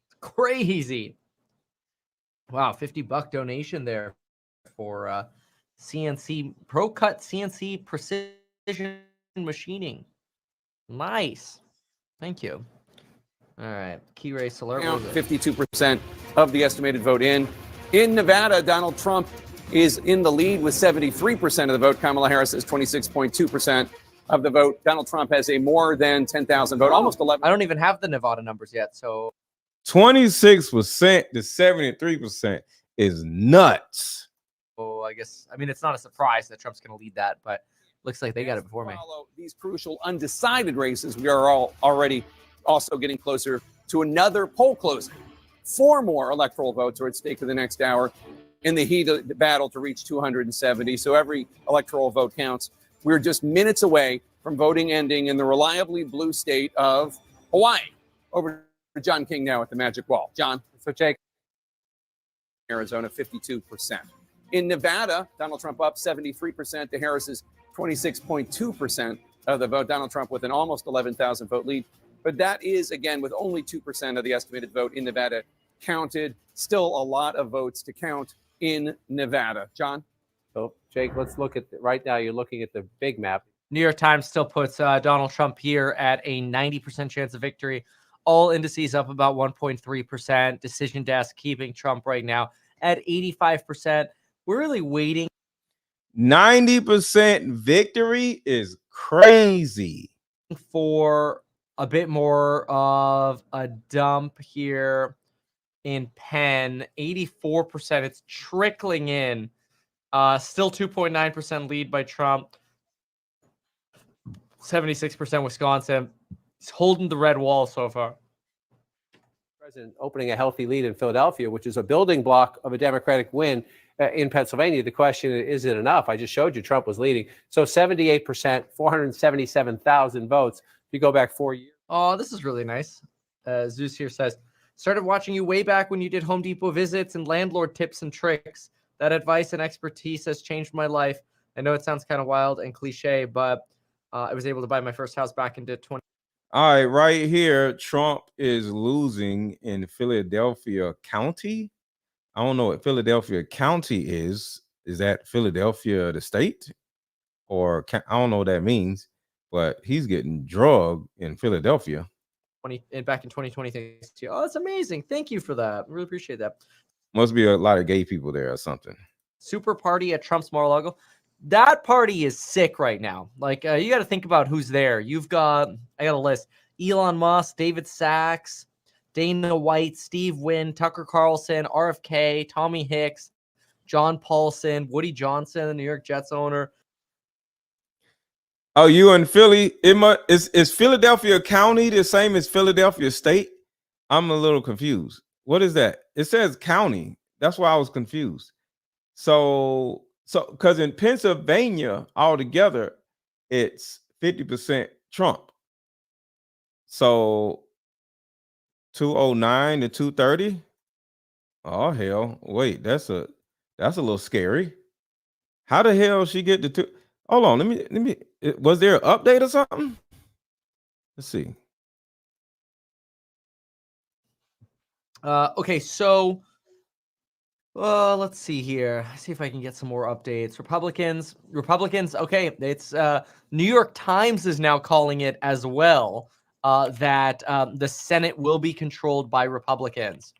It's crazy. Wow, $50 donation there for CNC Pro Cut CNC Precision Machining. Nice. Thank you. All right, key race alert. 52% of the estimated vote in. In Nevada, Donald Trump is in the lead with 73% of the vote. Kamala Harris has 26.2% of the vote. Donald Trump has a more than 10,000 vote, almost 11. I don't even have the Nevada numbers yet, so 26% to 73% is nuts. Oh, I mean, it's not a surprise that Trump's going to lead that, but looks like they got it before me. These crucial undecided races, we are all already also getting closer to another poll closing. 4 more electoral votes are at stake for the next hour in the heat of the battle to reach 270. So every electoral vote counts. We're just minutes away from voting ending in the reliably blue state of Hawaii. Over to John King now at the Magic Wall. John. So, Jake. Arizona, 52%. In Nevada, Donald Trump up 73% to Harris's 26.2% of the vote. Donald Trump with an almost 11,000 vote lead. But that is, again, with only 2% of the estimated vote in Nevada counted. Still a lot of votes to count in Nevada. John? So, Jake, let's look at right now. You're looking at the big map. New York Times still puts Donald Trump here at a 90% chance of victory. All indices up about 1.3%. Decision desk keeping Trump right now at 85%. We're really waiting. 90% victory is crazy. For a bit more of a dump here in Penn. 84%. It's trickling in. Still 2.9% lead by Trump. 76% Wisconsin. He's holding the red wall so far. President opening a healthy lead in Philadelphia, which is a building block of a Democratic win in Pennsylvania. The question is it enough? I just showed you Trump was leading. So 78%, 477,000 votes. If you go back 4 years. Oh, this is really nice. Zeus here says, started watching you way back when you did Home Depot visits and landlord tips and tricks. That advice and expertise has changed my life. I know it sounds kind of wild and cliche, but I was able to buy my first house back into 20. All right, right here, Trump is losing in Philadelphia County. I don't know what Philadelphia County is. Is that Philadelphia, the state? Or I don't know what that means, but he's getting drugged in Philadelphia. back in 2020. Thanks to you. Oh, that's amazing. Thank you for that. Really appreciate that. Must be a lot of gay people there or something. Super party at Trump's Mar-a-Lago. That party is sick right now. Like, you got to think about who's there. I got a list: Elon Musk, David Sachs, Dana White, Steve Wynn, Tucker Carlson, RFK, Tommy Hicks, John Paulson, Woody Johnson, the New York Jets owner. Oh, you in Philly? Is Philadelphia County the same as Philadelphia State? I'm a little confused. What is that? It says county. That's why I was confused. So because in Pennsylvania altogether, it's 50% Trump. So 209 to 230. Oh hell! Wait, that's a little scary. How the hell she get to two? Hold on, let me. Was there an update or something? Let's see. Okay, so let's see here. See if I can get some more updates. Republicans. Okay, it's New York Times is now calling it as well that the Senate will be controlled by Republicans.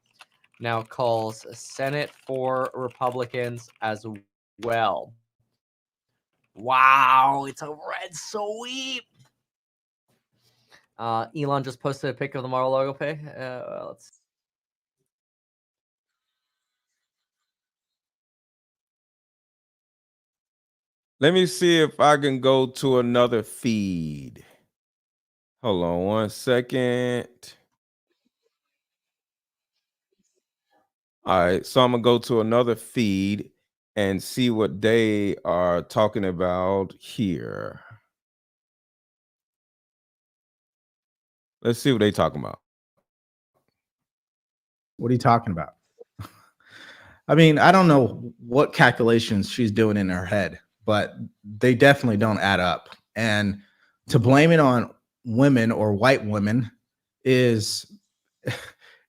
Now calls Senate for Republicans as well. Wow, it's a red sweep. Elon just posted a pic of the Mar-a-Lago pay. Let's. Let me see if I can go to another feed. Hold on 1 second. All right, so I'm gonna go to another feed and see what they are talking about here. Let's see what they talking about. What are you talking about? I mean, I don't know what calculations she's doing in her head, but they definitely don't add up. And to blame it on women or white women is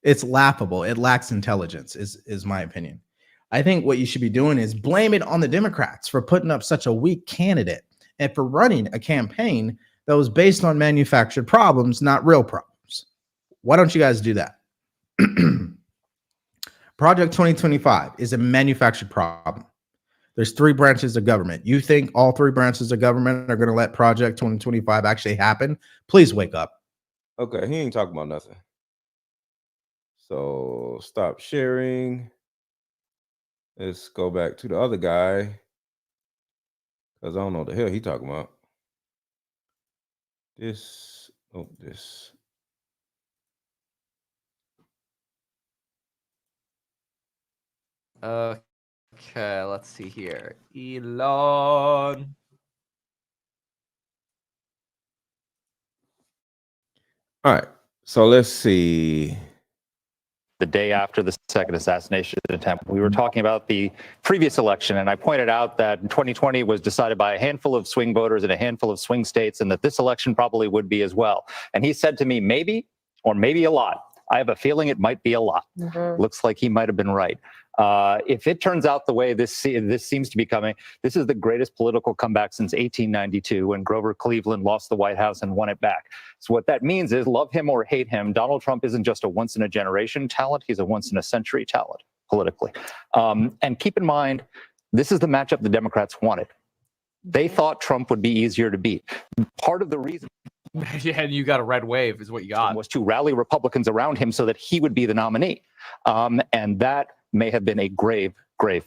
it's laughable. It lacks intelligence, is my opinion. I think what you should be doing is blame it on the Democrats for putting up such a weak candidate and for running a campaign that was based on manufactured problems, not real problems. Why don't you guys do that? Project 2025 is a manufactured problem. There's 3 branches of government. You think all 3 branches of government are going to let Project 2025 actually happen? Please wake up. Okay, he ain't talking about nothing. So stop sharing. Let's go back to the other guy because I don't know what the hell he talking about. This. Okay, let's see here. Elon. All right, so let's see. The day after the second assassination attempt, we were talking about the previous election, and I pointed out that 2020 was decided by a handful of swing voters in a handful of swing states, and that this election probably would be as well. And he said to me, maybe, or maybe a lot. I have a feeling it might be a lot. Looks like he might have been right. If it turns out the way this seems to be coming, this is the greatest political comeback since 1892 when Grover Cleveland lost the White House and won it back. So what that means is, love him or hate him, Donald Trump isn't just a once-in-a-generation talent, he's a once-in-a-century talent politically. And keep in mind, this is the matchup the Democrats wanted. They thought Trump would be easier to beat. Part of the reason and you got a red wave is what you got. Was to rally Republicans around him so that he would be the nominee. And that may have been a grave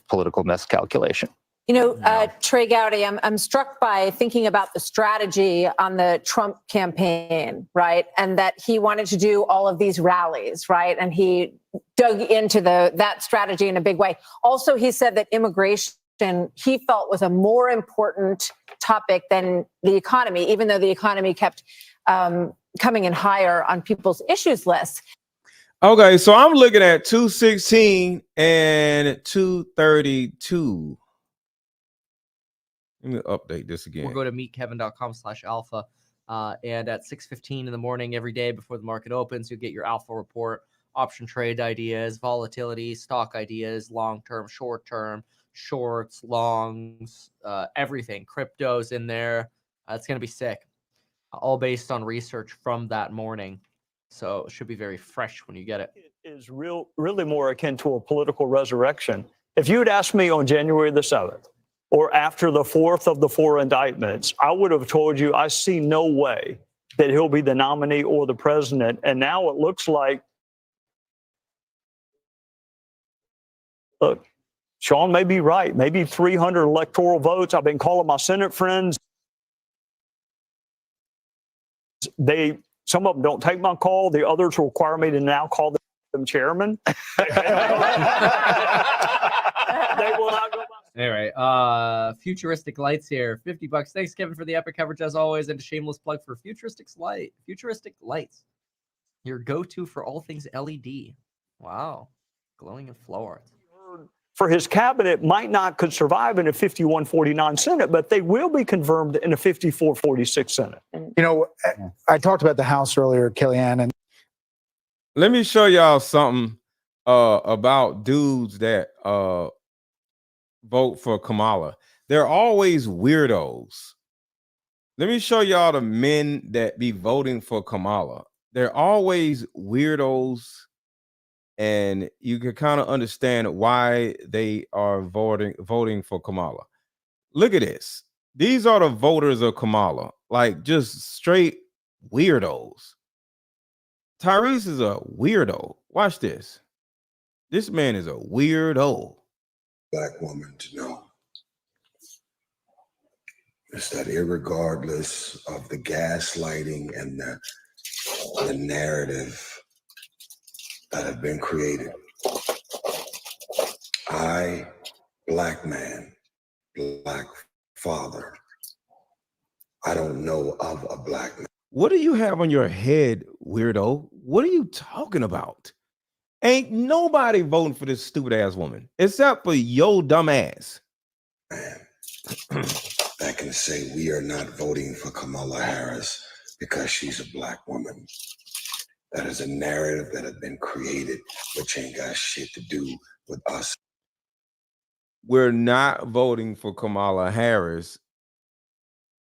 political miscalculation. You know, Trey Gowdy, I'm struck by thinking about the strategy on the Trump campaign, right? And that he wanted to do all of these rallies, right? And he dug into that strategy in a big way. Also, he said that immigration he felt was a more important topic than the economy, even though the economy kept coming in higher on people's issues lists. Okay, so I'm looking at 216 and 232. Let me update this again. We'll go to meetkevin.com/alpha. And at 6:15 in the morning every day before the market opens, you'll get your alpha report, option trade ideas, volatility, stock ideas, long-term, short-term, shorts, longs, everything. Crypto's in there. It's going to be sick. All based on research from that morning. So it should be very fresh when you get it. Is really more akin to a political resurrection. If you had asked me on January the 7th or after the fourth of the 4 indictments, I would have told you I see no way that he'll be the nominee or the president. And now it looks like, look, Sean may be right. Maybe 300 electoral votes. I've been calling my Senate friends. Some of them don't take my call. The others require me to now call them chairman. They will not go by. All right. Futuristic Lights here. $50. Thanks, Kevin, for the epic coverage as always. And a shameless plug for Futuristic Lights. Your go-to for all things LED. Wow. Glowing and flow art. For his cabinet could survive in a 51-49 Senate, but they will be confirmed in a 54-46 Senate. You know, I talked about the House earlier, Kellyanne, and let me show y'all something about dudes that vote for Kamala. They're always weirdos. Let me show y'all the men that be voting for Kamala. They're always weirdos, and you can kind of understand why they are voting for Kamala. Look at this. These are the voters of Kamala, like just straight weirdos. Tyrese is a weirdo. Watch this. This man is a weirdo. Black woman to know is that irregardless of the gaslighting and the narrative that have been created, I, black man, black father, I don't know of a black man. What do you have on your head, weirdo? What are you talking about? Ain't nobody voting for this stupid ass woman except for yo dumb ass. That can say we are not voting for Kamala Harris because she's a black woman. That is a narrative that has been created, which ain't got shit to do with us. We're not voting for Kamala Harris,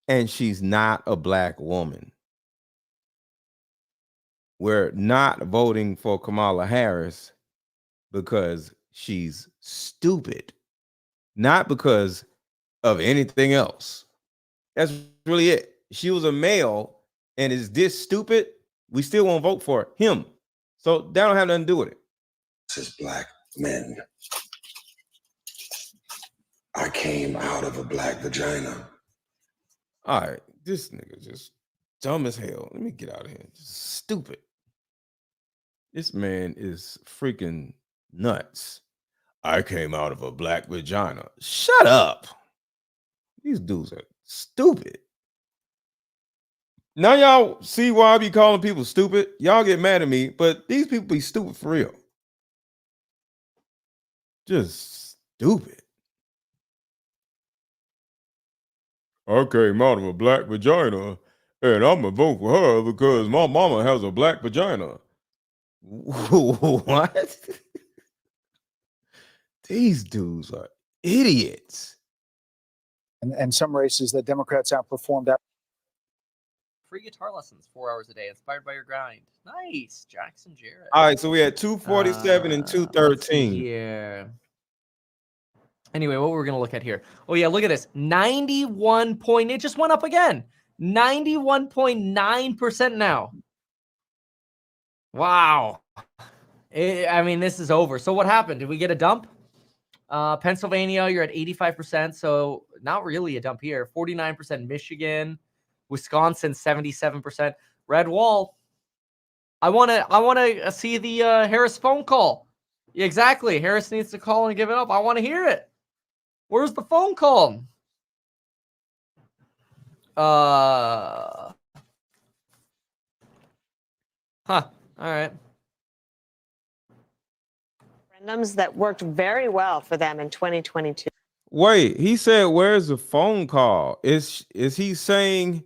and she's not a black woman. We're not voting for Kamala Harris because she's stupid, not because of anything else. That's really it. She was a male and is this stupid, we still won't vote for him. So that don't have nothing to do with it. This is black men. I came out of a black vagina. All right, this nigga just dumb as hell. Let me get out of here. Just stupid. This man is freaking nuts. I came out of a black vagina. Shut up. These dudes are stupid. Now y'all see why I be calling people stupid? Y'all get mad at me, but these people be stupid for real. Just stupid. I came out of a black vagina, and I'm gonna vote for her because my mama has a black vagina. What? These dudes are idiots. And some races that Democrats outperformed out. Free guitar lessons, 4 hours a day, inspired by your grind. Nice, Jackson Jarrett. All right, so we had 247 and 213. Yeah. Anyway, what we're going to look at here. Oh, yeah, look at this. 91 point. It just went up again. 91.9% now. Wow. I mean, this is over. So what happened? Did we get a dump? Pennsylvania, you're at 85%. So not really a dump here. 49% Michigan. Wisconsin, 77%. Red Wall. I want to see the Harris phone call. Exactly. Harris needs to call and give it up. I want to hear it. Where's the phone call? All right. Referendums that worked very well for them in 2022. Wait, he said, where's the phone call? Is he saying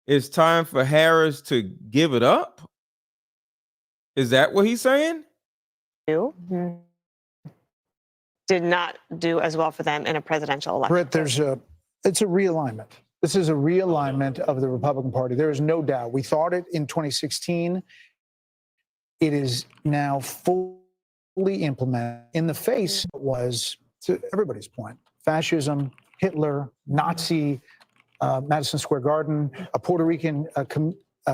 it's time for Harris to give it up? Is that what he's saying? Mm-hmm. Did not do as well for them in a presidential election. Britt, it's a realignment. This is a realignment of the Republican Party. There is no doubt. We thought it in 2016. it is now fully implemented in the face was, to everybody's point, fascism, Hitler, Nazi, Madison Square Garden, a Puerto Rican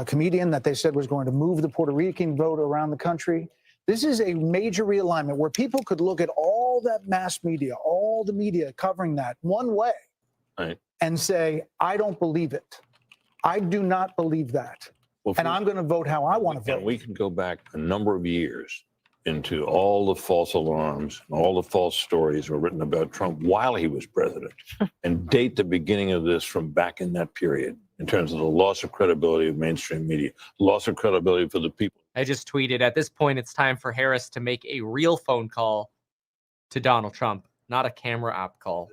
comedian that they said was going to move the Puerto Rican vote around the country. This is a major realignment where people could look at all that mass media, all the media covering that one way, Right. and say, I don't believe it. I do not believe that. Well, And I'm going to vote how I want to And vote. we can go back a number of years into all the false alarms, all the false stories were written about Trump while he was president, and date the beginning of this from back in that period in terms of the loss of credibility of mainstream media, loss of credibility for the people. I just tweeted, at this point, it's time for Harris to make a real phone call to Donald Trump, not a camera app call.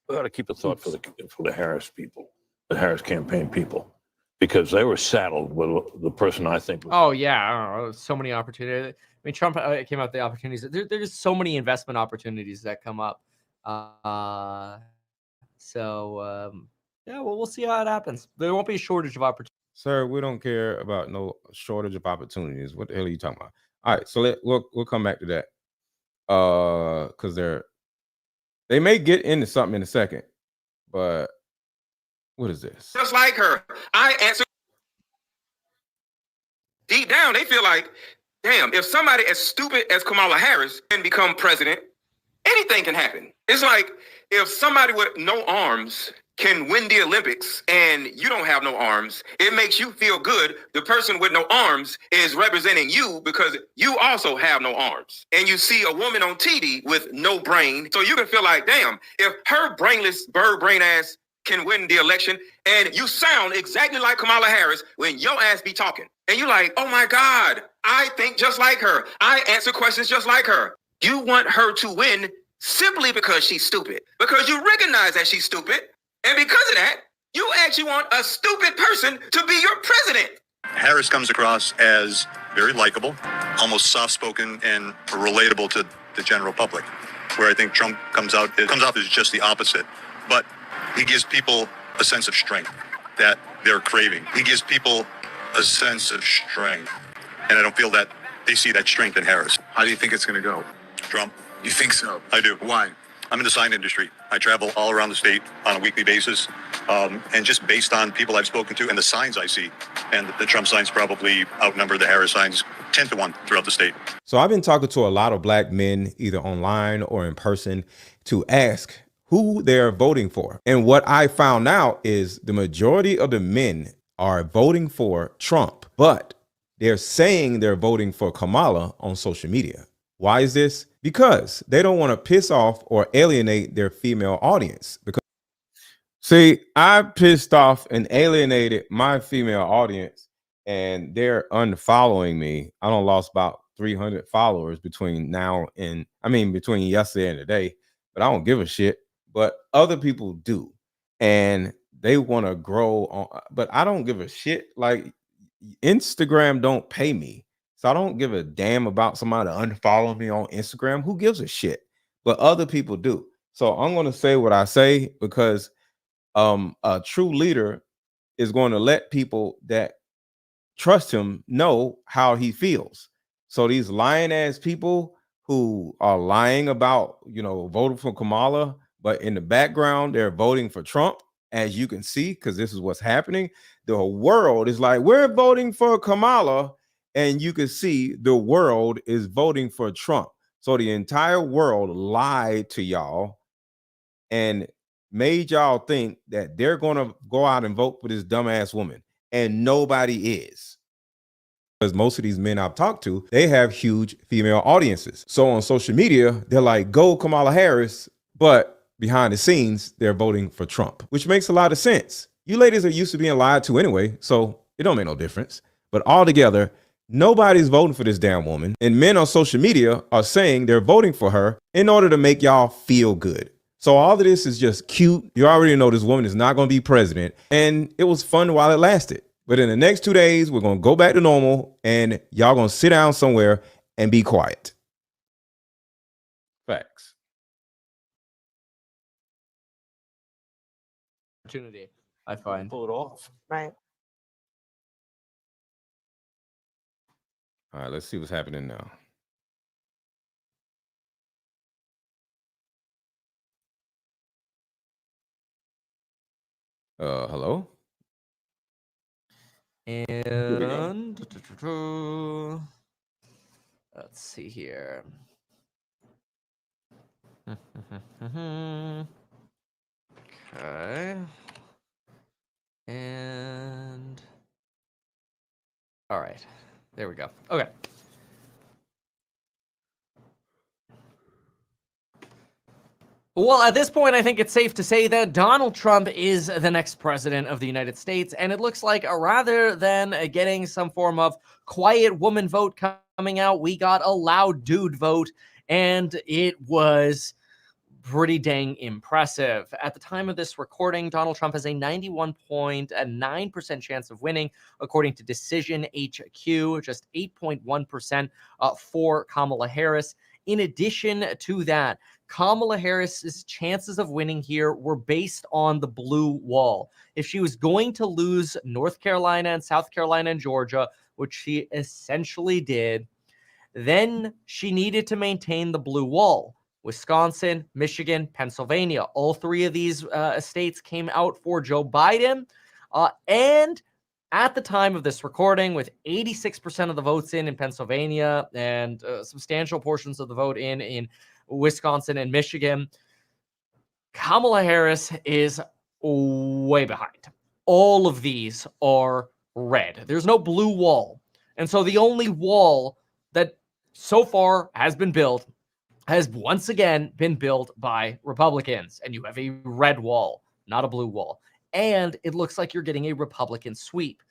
We ought to keep a thought for the Harris people, the Harris campaign people, because they were saddled with the person I think was. Oh, yeah. I don't know, so many opportunities. I mean, Trump came out with the opportunities. There's so many investment opportunities that come up. Yeah, well, we'll see how it happens. There won't be a shortage of opportunities. Sir, we don't care about no shortage of opportunities. What the hell are you talking about? All right, so we'll come back to that. Because they may get into something in a second, but what is this? Just like her, I answer. Deep down, they feel like, damn, if somebody as stupid as Kamala Harris can become president, anything can happen. It's like if somebody with no arms can win the Olympics and you don't have no arms, it makes you feel good. The person with no arms is representing you because you also have no arms. And you see a woman on TV with no brain. So you can feel like, damn, if her brainless bird brain ass can win the election and you sound exactly like Kamala Harris when your ass be talking. And you're like, oh my God, I think just like her. I answer questions just like her. You want her to win simply because she's stupid. Because you recognize that she's stupid. And because of that, you actually want a stupid person to be your president. Harris comes across as very likable, almost soft-spoken and relatable to the general public, where I think Trump comes off as just the opposite. But he gives people a sense of strength that they're craving. He gives people a sense of strength. And I don't feel that they see that strength in Harris. How do you think it's going to go? Trump. You think so? I do. Why? I'm in the sign industry. I travel all around the state on a weekly basis. And just based on people I've spoken to and the signs I see, and the Trump signs probably outnumber the Harris signs 10 to 1 throughout the state. So I've been talking to a lot of black men, either online or in person, to ask who they're voting for. And what I found out is the majority of the men are voting for Trump, but they're saying they're voting for Kamala on social media. Why is this? Because they don't want to piss off or alienate their female audience. Because see, I pissed off and alienated my female audience and they're unfollowing me. I done lost about 300 followers between between yesterday and today, but I don't give a shit. But other people do. And they want to grow on, but I don't give a shit. Like Instagram don't pay me. So I don't give a damn about somebody unfollowing me on Instagram. Who gives a shit? But other people do. So I'm going to say what I say because a true leader is going to let people that trust him know how he feels. So these lying ass people who are lying about, voting for Kamala, but in the background, they're voting for Trump, as you can see, because this is what's happening. The world is like, we're voting for Kamala. And you can see the world is voting for Trump. So the entire world lied to y'all and made y'all think that they're going to go out and vote for this dumbass woman. And nobody is. Because most of these men I've talked to, they have huge female audiences. So on social media, they're like, go Kamala Harris. But behind the scenes, they're voting for Trump, which makes a lot of sense. You ladies are used to being lied to anyway, so it don't make no difference. But altogether, nobody's voting for this damn woman. And men on social media are saying they're voting for her in order to make y'all feel good. So all of this is just cute. You already know this woman is not going to be president. And it was fun while it lasted. But in the next 2 days, we're going to go back to normal and y'all going to sit down somewhere and be quiet. Facts. Opportunity, I find. Pull it off. Right. All right, let's see what's happening now. Hello? And let's see here. Okay. And all right. There we go. Okay. Well, at this point, I think it's safe to say that Donald Trump is the next president of the United States. And it looks like rather than getting some form of quiet woman vote coming out, we got a loud dude vote. And it was pretty dang impressive. At the time of this recording, Donald Trump has a 91.9% chance of winning, according to Decision HQ, just 8.1% for Kamala Harris. In addition to that, Kamala Harris's chances of winning here were based on the blue wall. If she was going to lose North Carolina and South Carolina and Georgia, which she essentially did, then she needed to maintain the blue wall. Wisconsin, Michigan, Pennsylvania, all three of these states came out for Joe Biden. And at the time of this recording, with 86% of the votes in Pennsylvania and substantial portions of the vote in Wisconsin and Michigan, Kamala Harris is way behind. All of these are red. There's no blue wall. And so the only wall that so far has been built has once again been built by Republicans. And you have a red wall, not a blue wall. And it looks like you're getting a Republican sweep.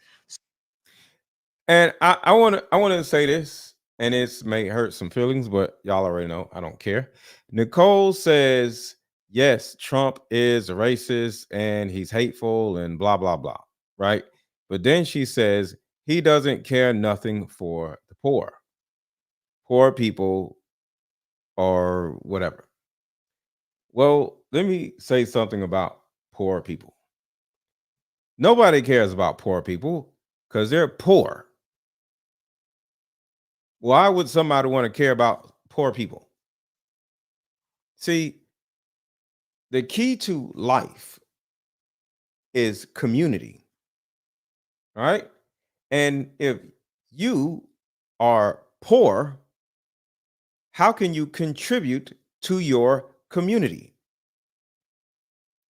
And I want to say this, and it's may hurt some feelings, but y'all already know I don't care. Nicole says, yes, Trump is a racist and he's hateful and blah, blah, blah, right? But then she says he doesn't care nothing for the poor people or whatever. Well, let me say something about poor people. Nobody cares about poor people because they're poor. Why would somebody want to care about poor people? See, the key to life is community, right? And if you are poor, how can you contribute to your community?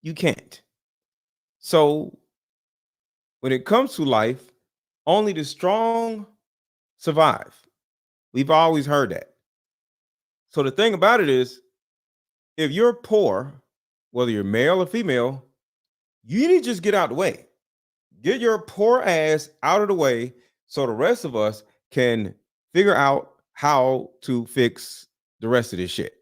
You can't. So when it comes to life, only the strong survive. We've always heard that. So the thing about it is, if you're poor, whether you're male or female, you need to just get out of the way. Get your poor ass out of the way so the rest of us can figure out how to fix the rest of this shit.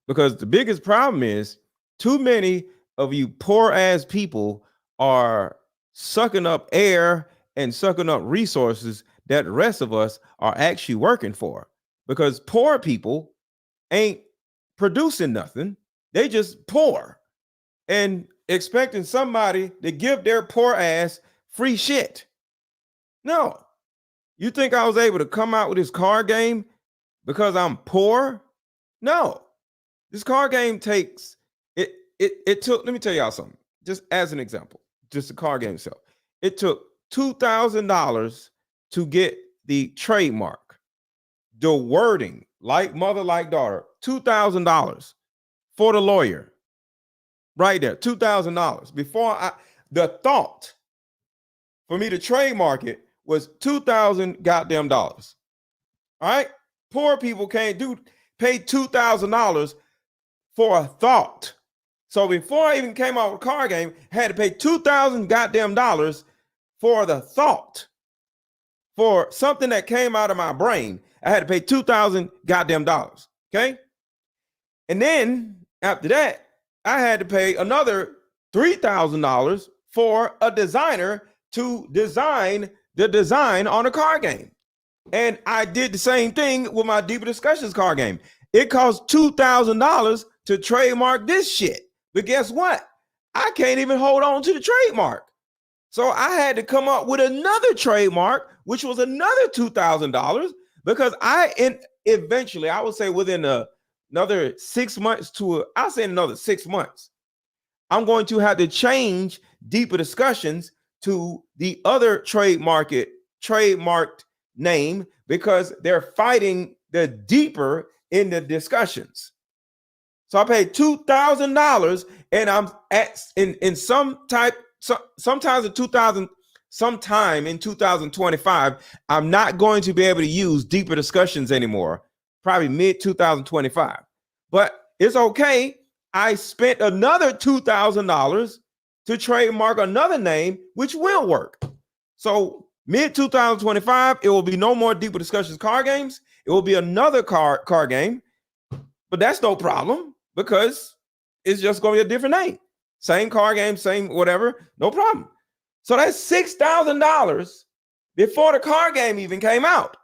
Because the biggest problem is too many of you poor ass people are sucking up air and sucking up resources that the rest of us are actually working for. Because poor people ain't producing nothing. They just poor and expecting somebody to give their poor ass free shit. No. You think I was able to come out with this card game because I'm poor? No. This card game takes it took, let me tell y'all something, just as an example, just the card game itself. It took $2,000 to get the trademark, the wording, like mother, like daughter, $2,000 for the lawyer. Right there, $2,000. Before the thought for me to trademark it was $2,000 goddamn dollars. All right, poor people can't pay $2,000 for a thought. So before I even came out with a card game, I had to pay $2,000 goddamn dollars for the thought. For something that came out of my brain, I had to pay $2,000 goddamn dollars. Okay, and then after that, I had to pay another $3,000 for a designer to design the design on a card game. And I did the same thing with my Deeper Discussions card game. It cost $2,000 to trademark this shit. But guess what? I can't even hold on to the trademark So I had to come up with another trademark, which was another $2,000 because eventually, I would say within another 6 months I'll say another 6 months, I'm going to have to change deeper discussions to the other trademarked name because they're fighting the deeper in the discussions. So I paid $2,000 and I'm sometime in 2025, I'm not going to be able to use deeper discussions anymore, probably mid 2025. But it's okay. I spent another $2,000 to trademark another name, which will work. So mid 2025, it will be no more deeper discussions card games. It will be another card game, but that's no problem because it's just going to be a different name. Same card game, same whatever, no problem. So that's $6,000 before the card game even came out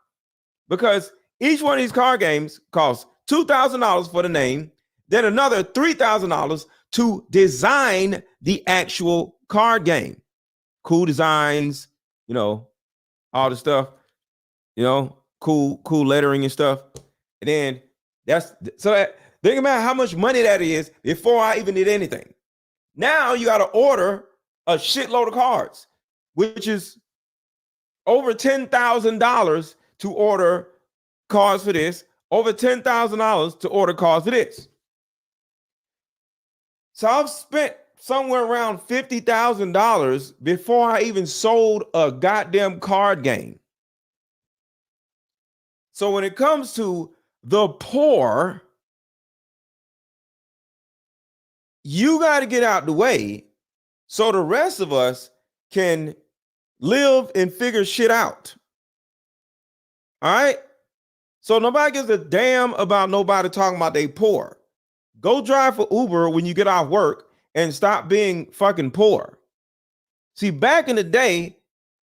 because each one of these card games costs $2,000 for the name, then another $3,000 to design the actual card game. Cool designs, all the stuff, cool lettering and stuff. And then think about how much money that is before I even did anything. Now you got to order a shitload of cards, which is over $10,000 to order cards for this, over $10,000 to order cards for this. So I've spent somewhere around $50,000 before I even sold a goddamn card game. So when it comes to the poor, you got to get out the way so the rest of us can live and figure shit out. All right? So nobody gives a damn about nobody talking about they poor. Go drive for Uber when you get off work and stop being fucking poor. See, back in the day,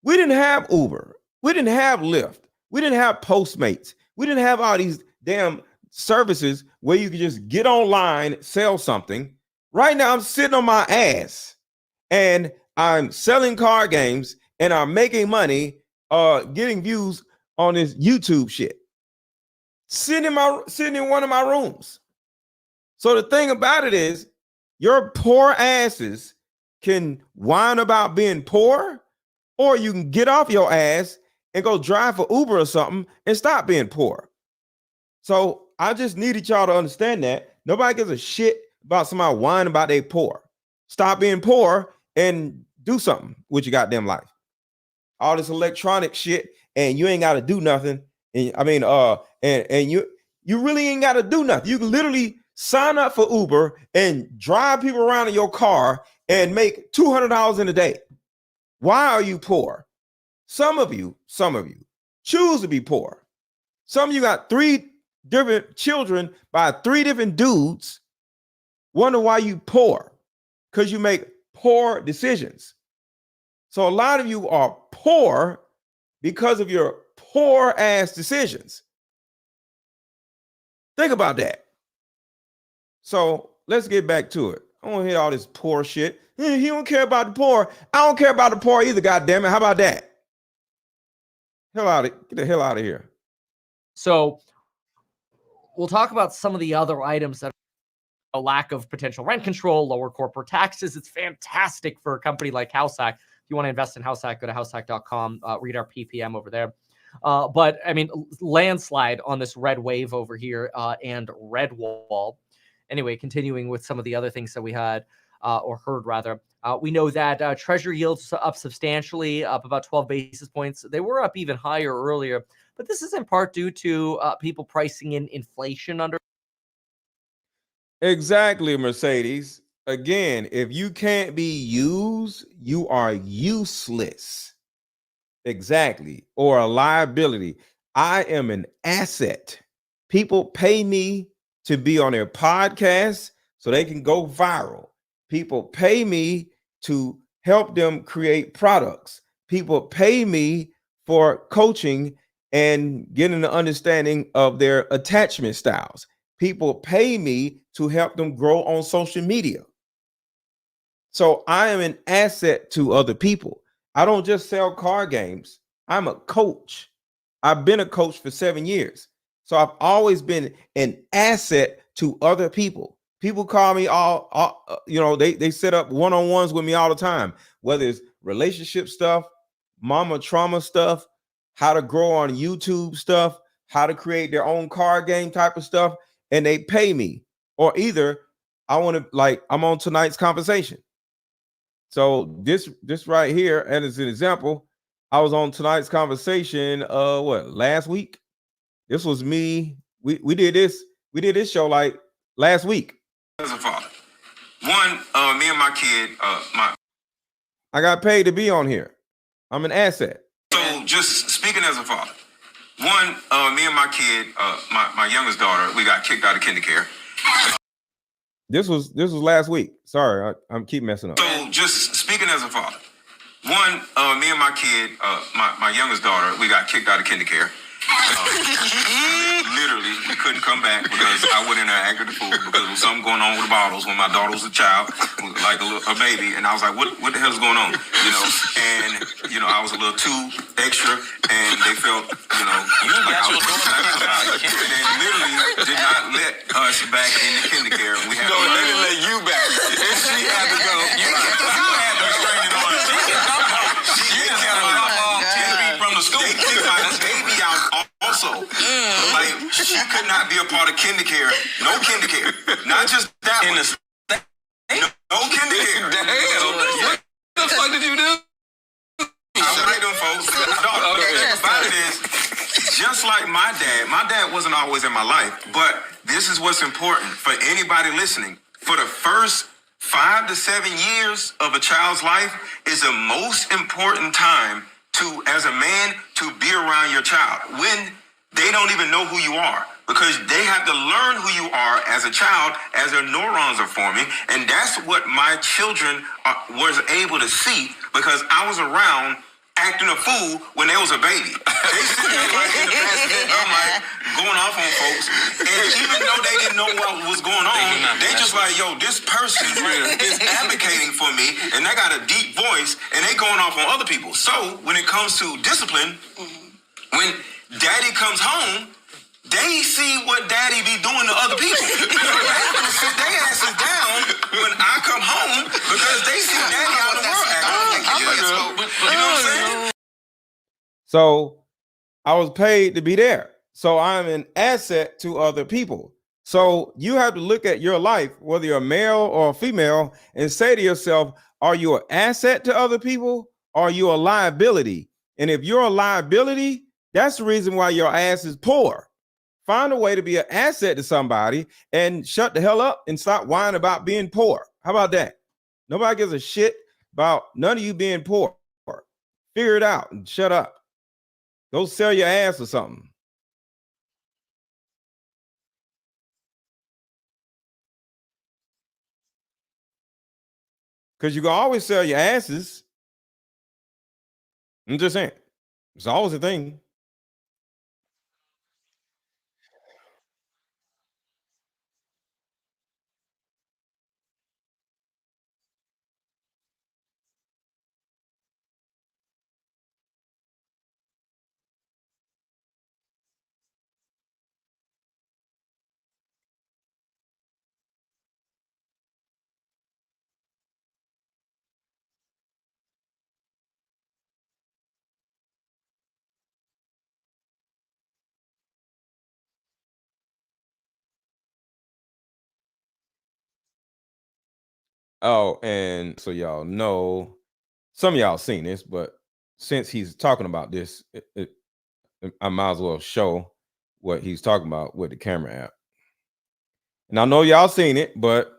we didn't have Uber. We didn't have Lyft. We didn't have Postmates. We didn't have all these damn services where you could just get online, sell something. Right now, I'm sitting on my ass and I'm selling card games and I'm making money, getting views on this YouTube shit. Sitting in one of my rooms. So the thing about it is, your poor asses can whine about being poor, or you can get off your ass and go drive for Uber or something and stop being poor. So I just needed y'all to understand that. Nobody gives a shit about somebody whining about they poor. Stop being poor and do something with your goddamn life. All this electronic shit and you ain't got to do nothing. And you really ain't got to do nothing. You can literally sign up for Uber and drive people around in your car and make $200 in a day. Why are you poor? Some of you choose to be poor. Some of you got 3 different children by 3 different dudes. Wonder why you poor? Because you make poor decisions. So a lot of you are poor because of your poor ass decisions. Think about that. So let's get back to it. I don't hear all this poor shit. He don't care about the poor. I don't care about the poor either, goddammit. How about that? Get the hell out of here. So we'll talk about some of the other items that a lack of potential rent control, lower corporate taxes. It's fantastic for a company like Househack. If you want to invest in Househack, go to househack.com, read our PPM over there. But I mean, landslide on this red wave over here and red wall. Anyway, continuing with some of the other things that we had or heard rather, we know that treasury yields up substantially, up about 12 basis points. They were up even higher earlier, but this is in part due to people pricing in inflation under. Exactly, Mercedes. Again, if you can't be used, you are useless. Exactly. Or a liability. I am an asset. People pay me to be on their podcast so they can go viral. People pay me to help them create products. People pay me for coaching and getting an understanding of their attachment styles. People pay me to help them grow on social media. So I am an asset to other people. I don't just sell card games. I'm a coach. I've been a coach for 7 years. So I've always been an asset to other people. People call me they set up one-on-ones with me all the time, whether it's relationship stuff, mama trauma stuff, how to grow on YouTube stuff, how to create their own card game type of stuff, and they pay me. Or either I'm on tonight's conversation. So this right here, and as an example, I was on tonight's conversation last week. This was me. We did this show like last week. As a father, me and my kid, I got paid to be on here. I'm an asset. So just speaking as a father, me and my kid, my youngest daughter, we got kicked out of kindergarten. This was last week. Sorry, I'm keep messing up. So just speaking as a father, me and my kid, my youngest daughter, we got kicked out of kindergarten. Literally, we couldn't come back because I went in there and acted a fool because there was something going on with the bottles when my daughter was a child, like a baby, and I was like, what the hell is going on? And I was a little too extra, and they felt, like I was and they literally did not let us back in the kindergarten. We had they didn't let you back. And she had to go. You had the training on her. She didn't have from the school. They kicked my baby out also. Like, she could not be a part of kindergarten. No kindergarten. Not just that one. No kindergarten. Damn. What the fuck did you do? I like them folks. The thing about it is, just like my dad wasn't always in my life, but this is what's important for anybody listening. For the first 5 to 7 years of a child's life is the most important time as a man, to be around your child when they don't even know who you are, because they have to learn who you are as a child as their neurons are forming. And that's what my children was able to see, because I was around acting a fool when they was a baby. They sitting there like in the basket, I'm like going off on folks, and even though they didn't know what was going on, they just like, yo, this person is advocating for me, and they got a deep voice, and they going off on other people. So when it comes to discipline, when daddy comes home, they see what daddy be doing to other people. They gonna sit their asses down when I come home because they see daddy out of the world acting. You know what I'm saying? So I was paid to be there. So I'm an asset to other people. So you have to look at your life, whether you're a male or a female, and say to yourself, are you an asset to other people, or are you a liability? And if you're a liability, that's the reason why your ass is poor. Find a way to be an asset to somebody and shut the hell up and stop whining about being poor. How about that? Nobody gives a shit about none of you being poor. Figure it out and shut up. Go sell your ass or something. Because you can always sell your asses. I'm just saying. It's always a thing. Oh, and so y'all know, some of y'all seen this, but since he's talking about this, I might as well show what he's talking about with the camera app. And I know y'all seen it, but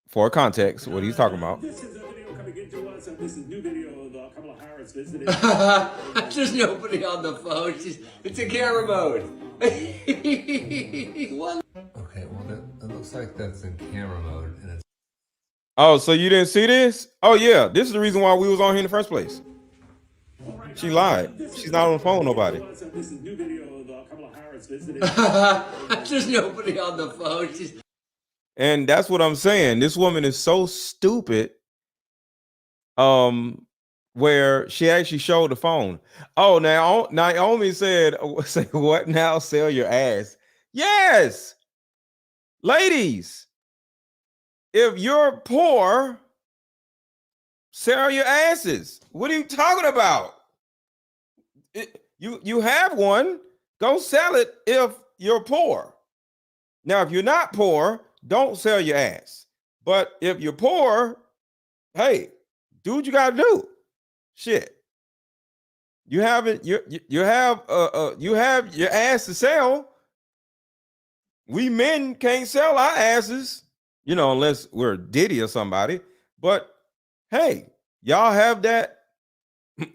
for context, what he's talking about. This is a video coming into us, and this is a new video of Kamala Harris visiting. There's nobody on the phone. It's in camera mode. What? Okay, well, it looks like that's in camera mode, and it's. Oh, so you didn't see this? Oh yeah, this is the reason why we was on here in the first place. She lied. She's not on the phone, nobody. This is a new video of Kamala Harris visiting. There's nobody on the phone. And that's what I'm saying. This woman is so stupid where she actually showed the phone. Oh, now Naomi said, say what now? Sell your ass. Yes, ladies, if you're poor, sell your asses. What are you talking about? You have one, go sell it if you're poor. Now, if you're not poor, don't sell your ass. But if you're poor, hey, do what you gotta do. Shit. You have you have your ass to sell. We men can't sell our asses, unless we're Diddy or somebody. But hey, y'all have that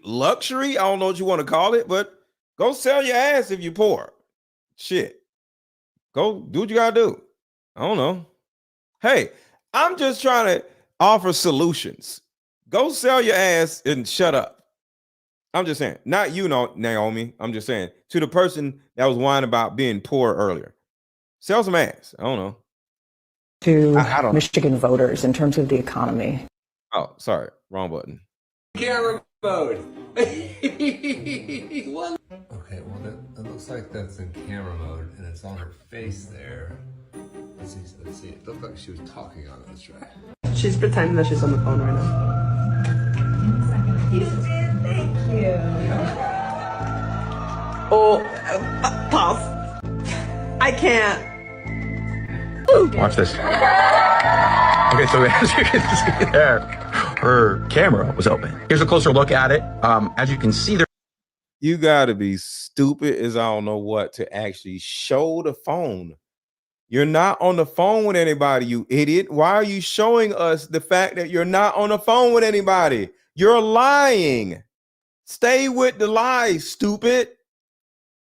luxury. I don't know what you want to call it, but go sell your ass if you're poor. Shit. Go do what you gotta do. I don't know. Hey, I'm just trying to offer solutions. Go sell your ass and shut up. I'm just saying, not you, Naomi. I'm just saying to the person that was whining about being poor earlier. Sell some ass. I don't know. To I don't know. Michigan voters in terms of the economy. Oh, sorry. Wrong button. Camera mode. Okay, well, that looks like that's in camera mode, and it's on her face there. Let's see. It looked like she was talking on it. Let's try. She's pretending that she's on the phone right now. Thank you. Oh, pause. I can't. Watch this. Okay, so as you can see there, her camera was open. Here's a closer look at it. As you can see there. You gotta be stupid as I don't know what to actually show the phone. You're not on the phone with anybody, you idiot. Why are you showing us the fact that you're not on the phone with anybody? You're lying. Stay with the lies, stupid.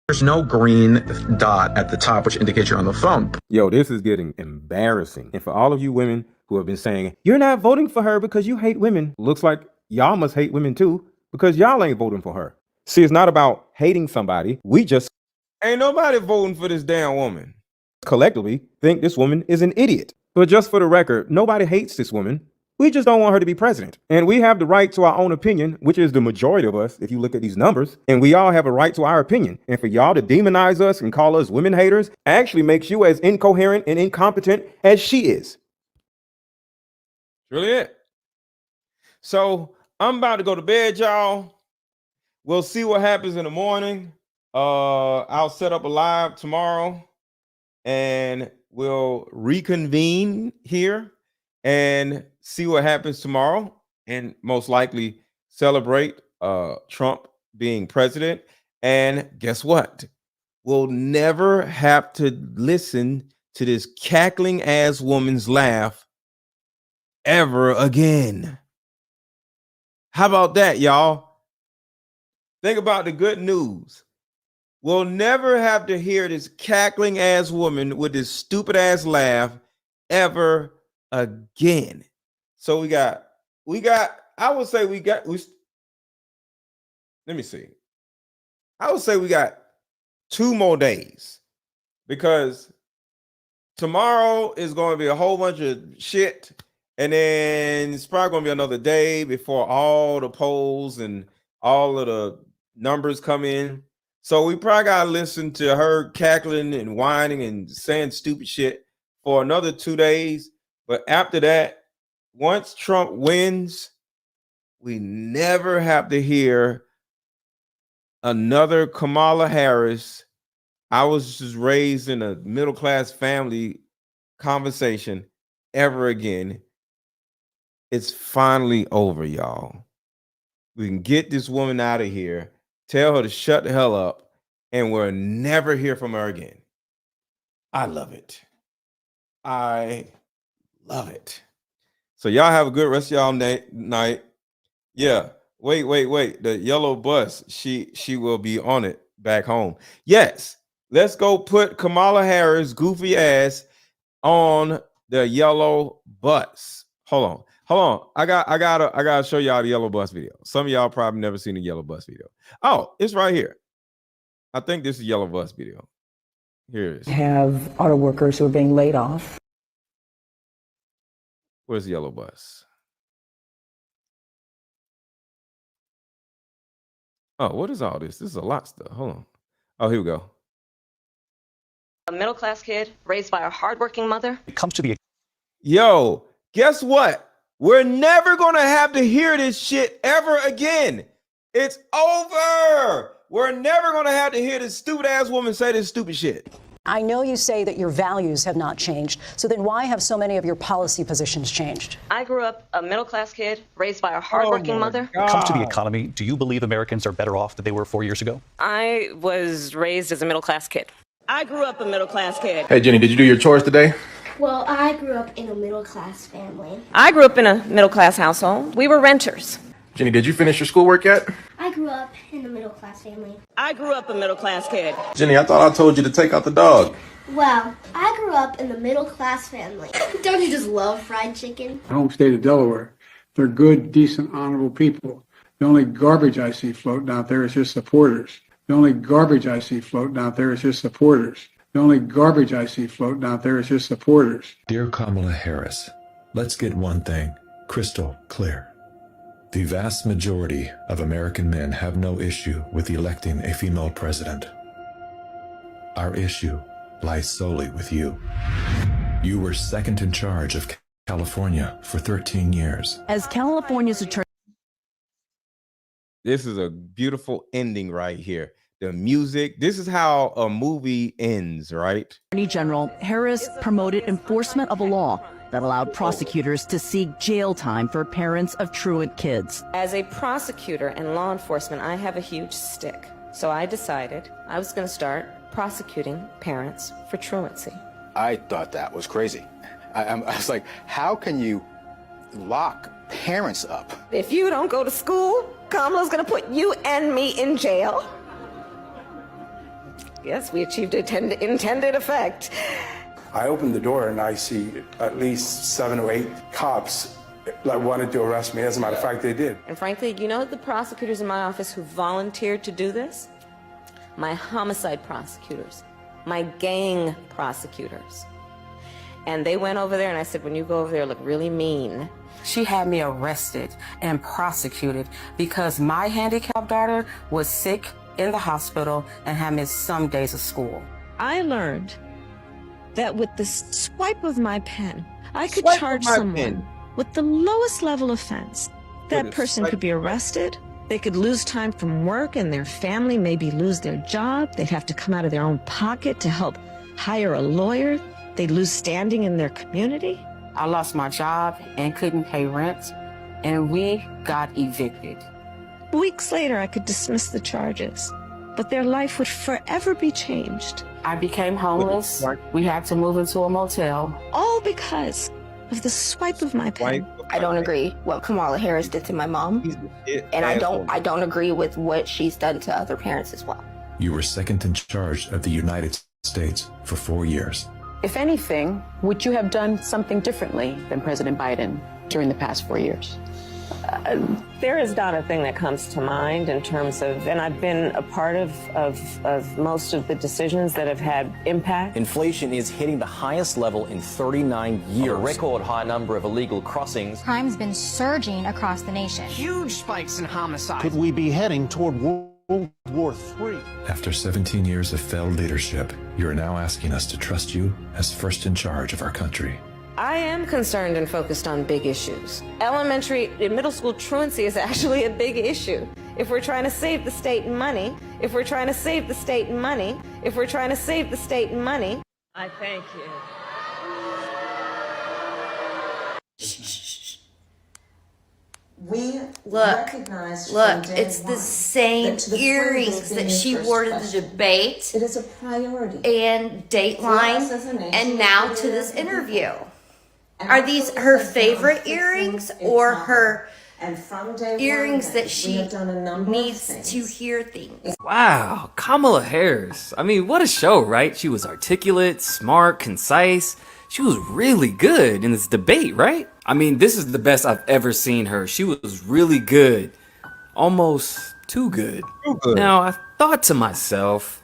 There's no green dot at the top, which indicates you're on the phone. Yo, this is getting embarrassing. And for all of you women who have been saying, you're not voting for her because you hate women, looks like y'all must hate women too, because y'all ain't voting for her. See, it's not about hating somebody. We just ain't nobody voting for this damn woman. Collectively think this woman is an idiot. But just for the record, nobody hates this woman. We just don't want her to be president. And we have the right to our own opinion, which is the majority of us, if you look at these numbers. And we all have a right to our opinion. And for y'all to demonize us and call us women haters actually makes you as incoherent and incompetent as she is. Really it. So I'm about to go to bed, y'all. We'll see what happens in the morning. I'll set up a live tomorrow and we'll reconvene here and see what happens tomorrow, and most likely celebrate Trump being president. And guess what? We'll never have to listen to this cackling ass woman's laugh ever again. How about that, y'all? Think about the good news. We'll never have to hear this cackling ass woman with this stupid ass laugh ever again. So we got, I would say let me see. I would say we got 2 more days, because tomorrow is going to be a whole bunch of shit. And then it's probably going to be another day before all the polls and all of the numbers come in. So we probably got to listen to her cackling and whining and saying stupid shit for another 2 days. But after that, once Trump wins, we never have to hear another Kamala Harris, I was just raised in a middle-class family conversation ever again. It's finally over, y'all. We can get this woman out of here, tell her to shut the hell up, and we'll never hear from her again. I love it. I love it. So y'all have a good rest of y'all night. Yeah. Wait. The yellow bus, she will be on it back home. Yes. Let's go put Kamala Harris goofy ass on the yellow bus. Hold on. I gotta show y'all the yellow bus video. Some of y'all probably never seen the yellow bus video. Oh, it's right here. I think this is yellow bus video. Here it is. Have auto workers who are being laid off. Where's the yellow bus? Oh, what is all this? This is a lot of stuff. Hold on. Oh, here we go. A middle-class kid raised by a hardworking mother. It comes to the Yo, guess what? We're never gonna have to hear this shit ever again. It's over. We're never gonna have to hear this stupid ass woman say this stupid shit. I know you say that your values have not changed. So then why have so many of your policy positions changed? I grew up a middle-class kid raised by a hardworking mother. When it comes to the economy, do you believe Americans are better off than they were 4 years ago? I was raised as a middle-class kid. I grew up a middle-class kid. Hey, Jenny, did you do your chores today? Well, I grew up in a middle-class family. I grew up in a middle-class household. We were renters. Jenny, did you finish your schoolwork yet? I grew up in a middle-class family. I grew up a middle-class kid. Jenny, I thought I told you to take out the dog. Well, I grew up in a middle-class family. Don't you just love fried chicken? Home state of Delaware. They're good, decent, honorable people. The only garbage I see floating out there is his supporters. The only garbage I see floating out there is his supporters. The only garbage I see floating out there is his supporters. Dear Kamala Harris, let's get one thing crystal clear. The vast majority of American men have no issue with electing a female president. Our issue lies solely with you. You were second in charge of California for 13 years. As California's attorney. This is a beautiful ending right here. The music, this is how a movie ends, right? Attorney General Harris promoted enforcement of a law that allowed prosecutors to seek jail time for parents of truant kids. As a prosecutor and law enforcement, I have a huge stick. So I decided I was going to start prosecuting parents for truancy. I thought that was crazy. I was like, how can you lock parents up? If you don't go to school, Kamala's going to put you and me in jail. Yes, we achieved intended effect. I opened the door and I see at least 7 or 8 cops that wanted to arrest me. As a matter of fact, they did. And frankly, you know the prosecutors in my office who volunteered to do this? My homicide prosecutors, my gang prosecutors. And they went over there and I said, when you go over there, look really mean. She had me arrested and prosecuted because my handicapped daughter was sick in the hospital and had missed some days of school. I learned that with the swipe of my pen, I could Swipe of charge my someone pen. with the lowest level offense. That With a person swipe could be of my arrested. They could lose time from work and their family maybe lose their job. They'd have to come out of their own pocket to help hire a lawyer. They'd lose standing in their community. I lost my job and couldn't pay rent, and we got evicted. Weeks later, I could dismiss the charges, but their life would forever be changed. I became homeless. We had to move into a motel. All because of the swipe of my pen. I don't agree what Kamala Harris did to my mom, and I don't agree with what she's done to other parents as well. You were second in charge of the United States for 4 years. If anything, would you have done something differently than President Biden during the past 4 years? There is not a thing that comes to mind in terms of, and I've been a part of most of the decisions that have had impact. Inflation is hitting the highest level in 39 years. A record high number of illegal crossings. Crime's been surging across the nation. Huge spikes in homicide. Could we be heading toward World War III? After 17 years of failed leadership, you are now asking us to trust you as first in charge of our country. I am concerned and focused on big issues. Elementary and middle school truancy is actually a big issue. If we're trying to save the state money, if we're trying to save the state money, if we're trying to save the state money. I thank you. We look, it's the same earrings that she wore to the debate. It is a priority. And Dateline, and now to this interview. Are these her favorite earrings or her earrings that she needs to hear things? Wow, Kamala Harris. I mean, what a show, right? She was articulate, smart, concise. She was really good in this debate, right? I mean, this is the best I've ever seen her. She was really good. Almost too good. Now, I thought to myself,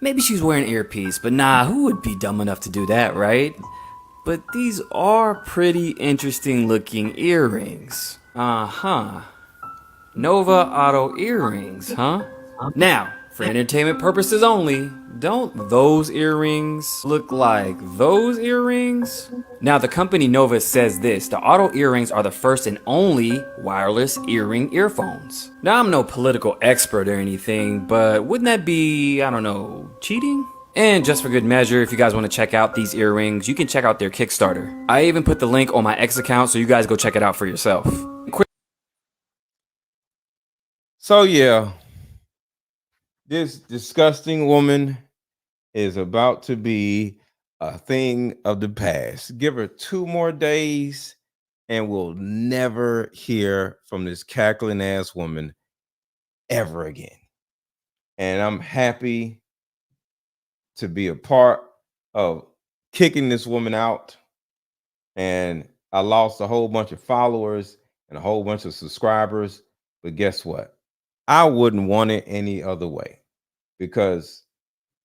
maybe she's wearing earpiece, but nah, who would be dumb enough to do that, right? But these are pretty interesting looking earrings. Uh-huh. Nova Auto earrings, huh? Now, for entertainment purposes only, don't those earrings look like those earrings? Now, the company Nova says this: the Auto earrings are the first and only wireless earring earphones. Now, I'm no political expert or anything, but wouldn't that be, I don't know, cheating? And just for good measure, if you guys want to check out these earrings, you can check out their Kickstarter. I even put the link on my X account, so you guys go check it out for yourself. So yeah, this disgusting woman is about to be a thing of the past. Give her 2 more days and we'll never hear from this cackling ass woman ever again. And I'm happy to be a part of kicking this woman out. And I lost a whole bunch of followers and a whole bunch of subscribers. But guess what? I wouldn't want it any other way, because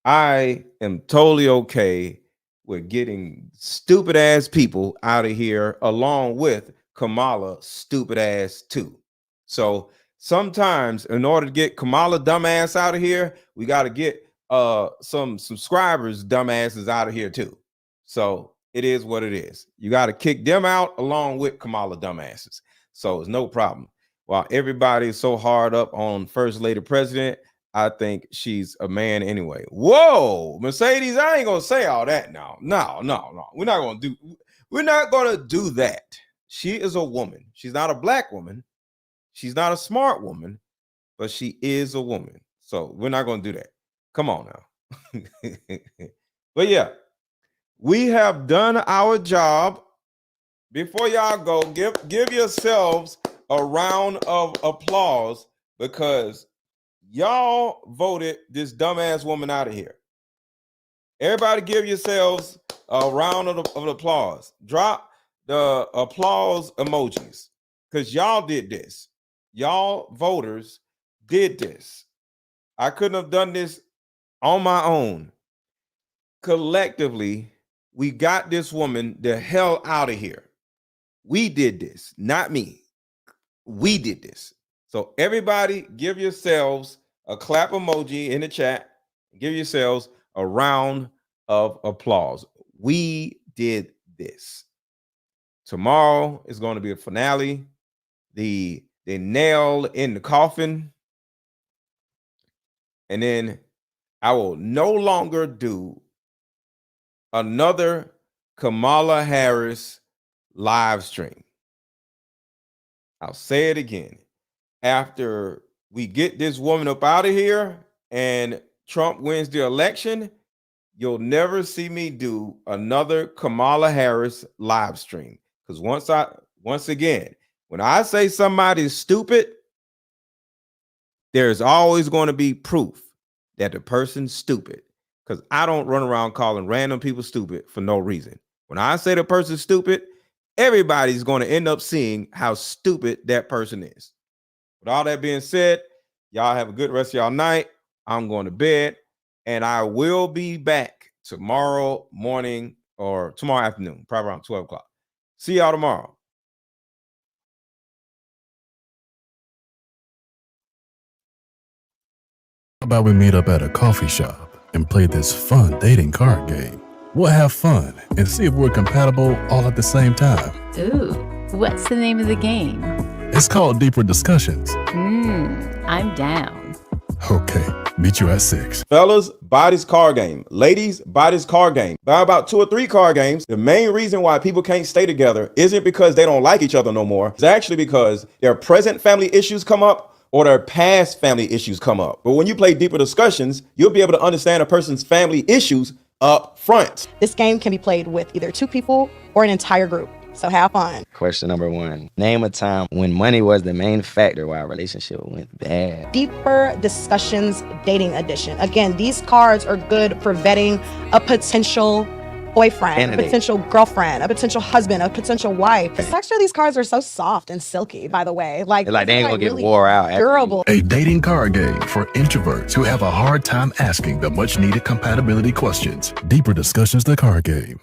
I am totally okay with getting stupid ass people out of here, along with Kamala stupid ass too. So sometimes in order to get Kamala dumbass out of here, we got to get some subscribers dumbasses out of here too. So it is what it is. You got to kick them out along with Kamala dumbasses. So it's no problem. While everybody is so hard up on First Lady President, I think she's a man anyway. Whoa, Mercedes, I ain't gonna say all that now. No. We're not gonna do that. She is a woman. She's not a black woman. She's not a smart woman, but she is a woman. So we're not gonna do that. Come on now. But yeah, we have done our job. Before y'all go, give yourselves a round of applause, because y'all voted this dumbass woman out of here. Everybody give yourselves a round of applause. Drop the applause emojis, because y'all did this. Y'all voters did this. I couldn't have done this on my own. Collectively, we got this woman the hell out of here. We did this, not me. We did this. So everybody give yourselves a clap emoji in the chat. Give yourselves a round of applause. We did this. Tomorrow is going to be a finale. The nail in the coffin. And then I will no longer do another Kamala Harris live stream. I'll say it again. After we get this woman up out of here and Trump wins the election, you'll never see me do another Kamala Harris live stream. Because once again, when I say somebody's stupid, there's always going to be proof that the person's stupid. Because I don't run around calling random people stupid for no reason. When I say the person's stupid, everybody's going to end up seeing how stupid that person is. With all that being said, y'all have a good rest of y'all night. I'm going to bed, and I will be back tomorrow morning or tomorrow afternoon, probably around 12 o'clock. See y'all tomorrow. How about we meet up at a coffee shop and play this fun dating card game? We'll have fun and see if we're compatible all at the same time. Ooh, what's the name of the game? It's called Deeper Discussions. I'm down. Okay, meet you at 6. Fellas, buy this card game. Ladies, buy this card game. Buy about 2 or 3 card games. The main reason why people can't stay together isn't because they don't like each other no more. It's actually because their present family issues come up or their past family issues come up. But when you play Deeper Discussions, you'll be able to understand a person's family issues up front. This game can be played with either 2 people or an entire group. So have fun. Question number 1. Name a time when money was the main factor why a relationship went bad. Deeper Discussions Dating Edition. Again, these cards are good for vetting a potential boyfriend, a potential girlfriend, a potential husband, a potential wife. The texture of these cards are so soft and silky, by the way. Like they ain't gonna get really wore out. Durable. A dating card game for introverts who have a hard time asking the much needed compatibility questions. Deeper Discussions, the card game.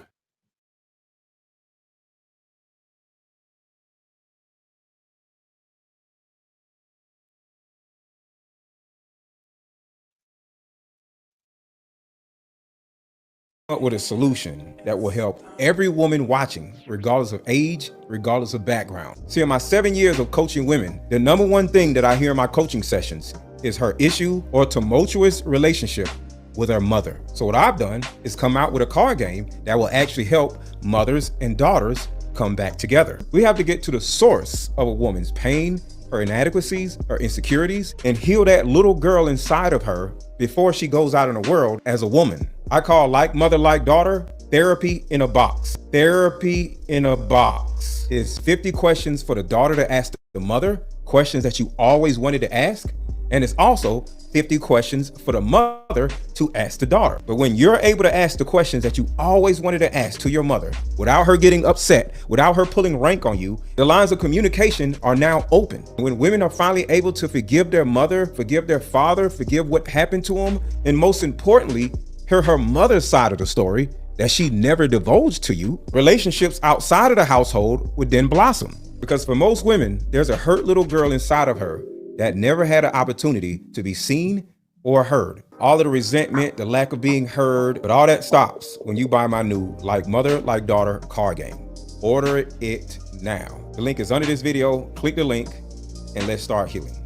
up with a solution that will help every woman watching, regardless of age, regardless of background. See, in my 7 years of coaching women, the number one thing that I hear in my coaching sessions is her issue or tumultuous relationship with her mother. So what I've done is come out with a card game that will actually help mothers and daughters come back together. We have to get to the source of a woman's pain, her inadequacies, her insecurities, and heal that little girl inside of her before she goes out in the world as a woman. I call Like Mother, Like Daughter, therapy in a box. Therapy in a box is 50 questions for the daughter to ask the mother, questions that you always wanted to ask. And it's also 50 questions for the mother to ask the daughter. But when you're able to ask the questions that you always wanted to ask to your mother without her getting upset, without her pulling rank on you, the lines of communication are now open. When women are finally able to forgive their mother, forgive their father, forgive what happened to them, and most importantly, hear her mother's side of the story that she never divulged to you, relationships outside of the household would then blossom. Because for most women, there's a hurt little girl inside of her that never had an opportunity to be seen or heard. All of the resentment, the lack of being heard, but all that stops when you buy my new Like Mother, Like Daughter card game. Order it now. The link is under this video. Click the link and let's start healing.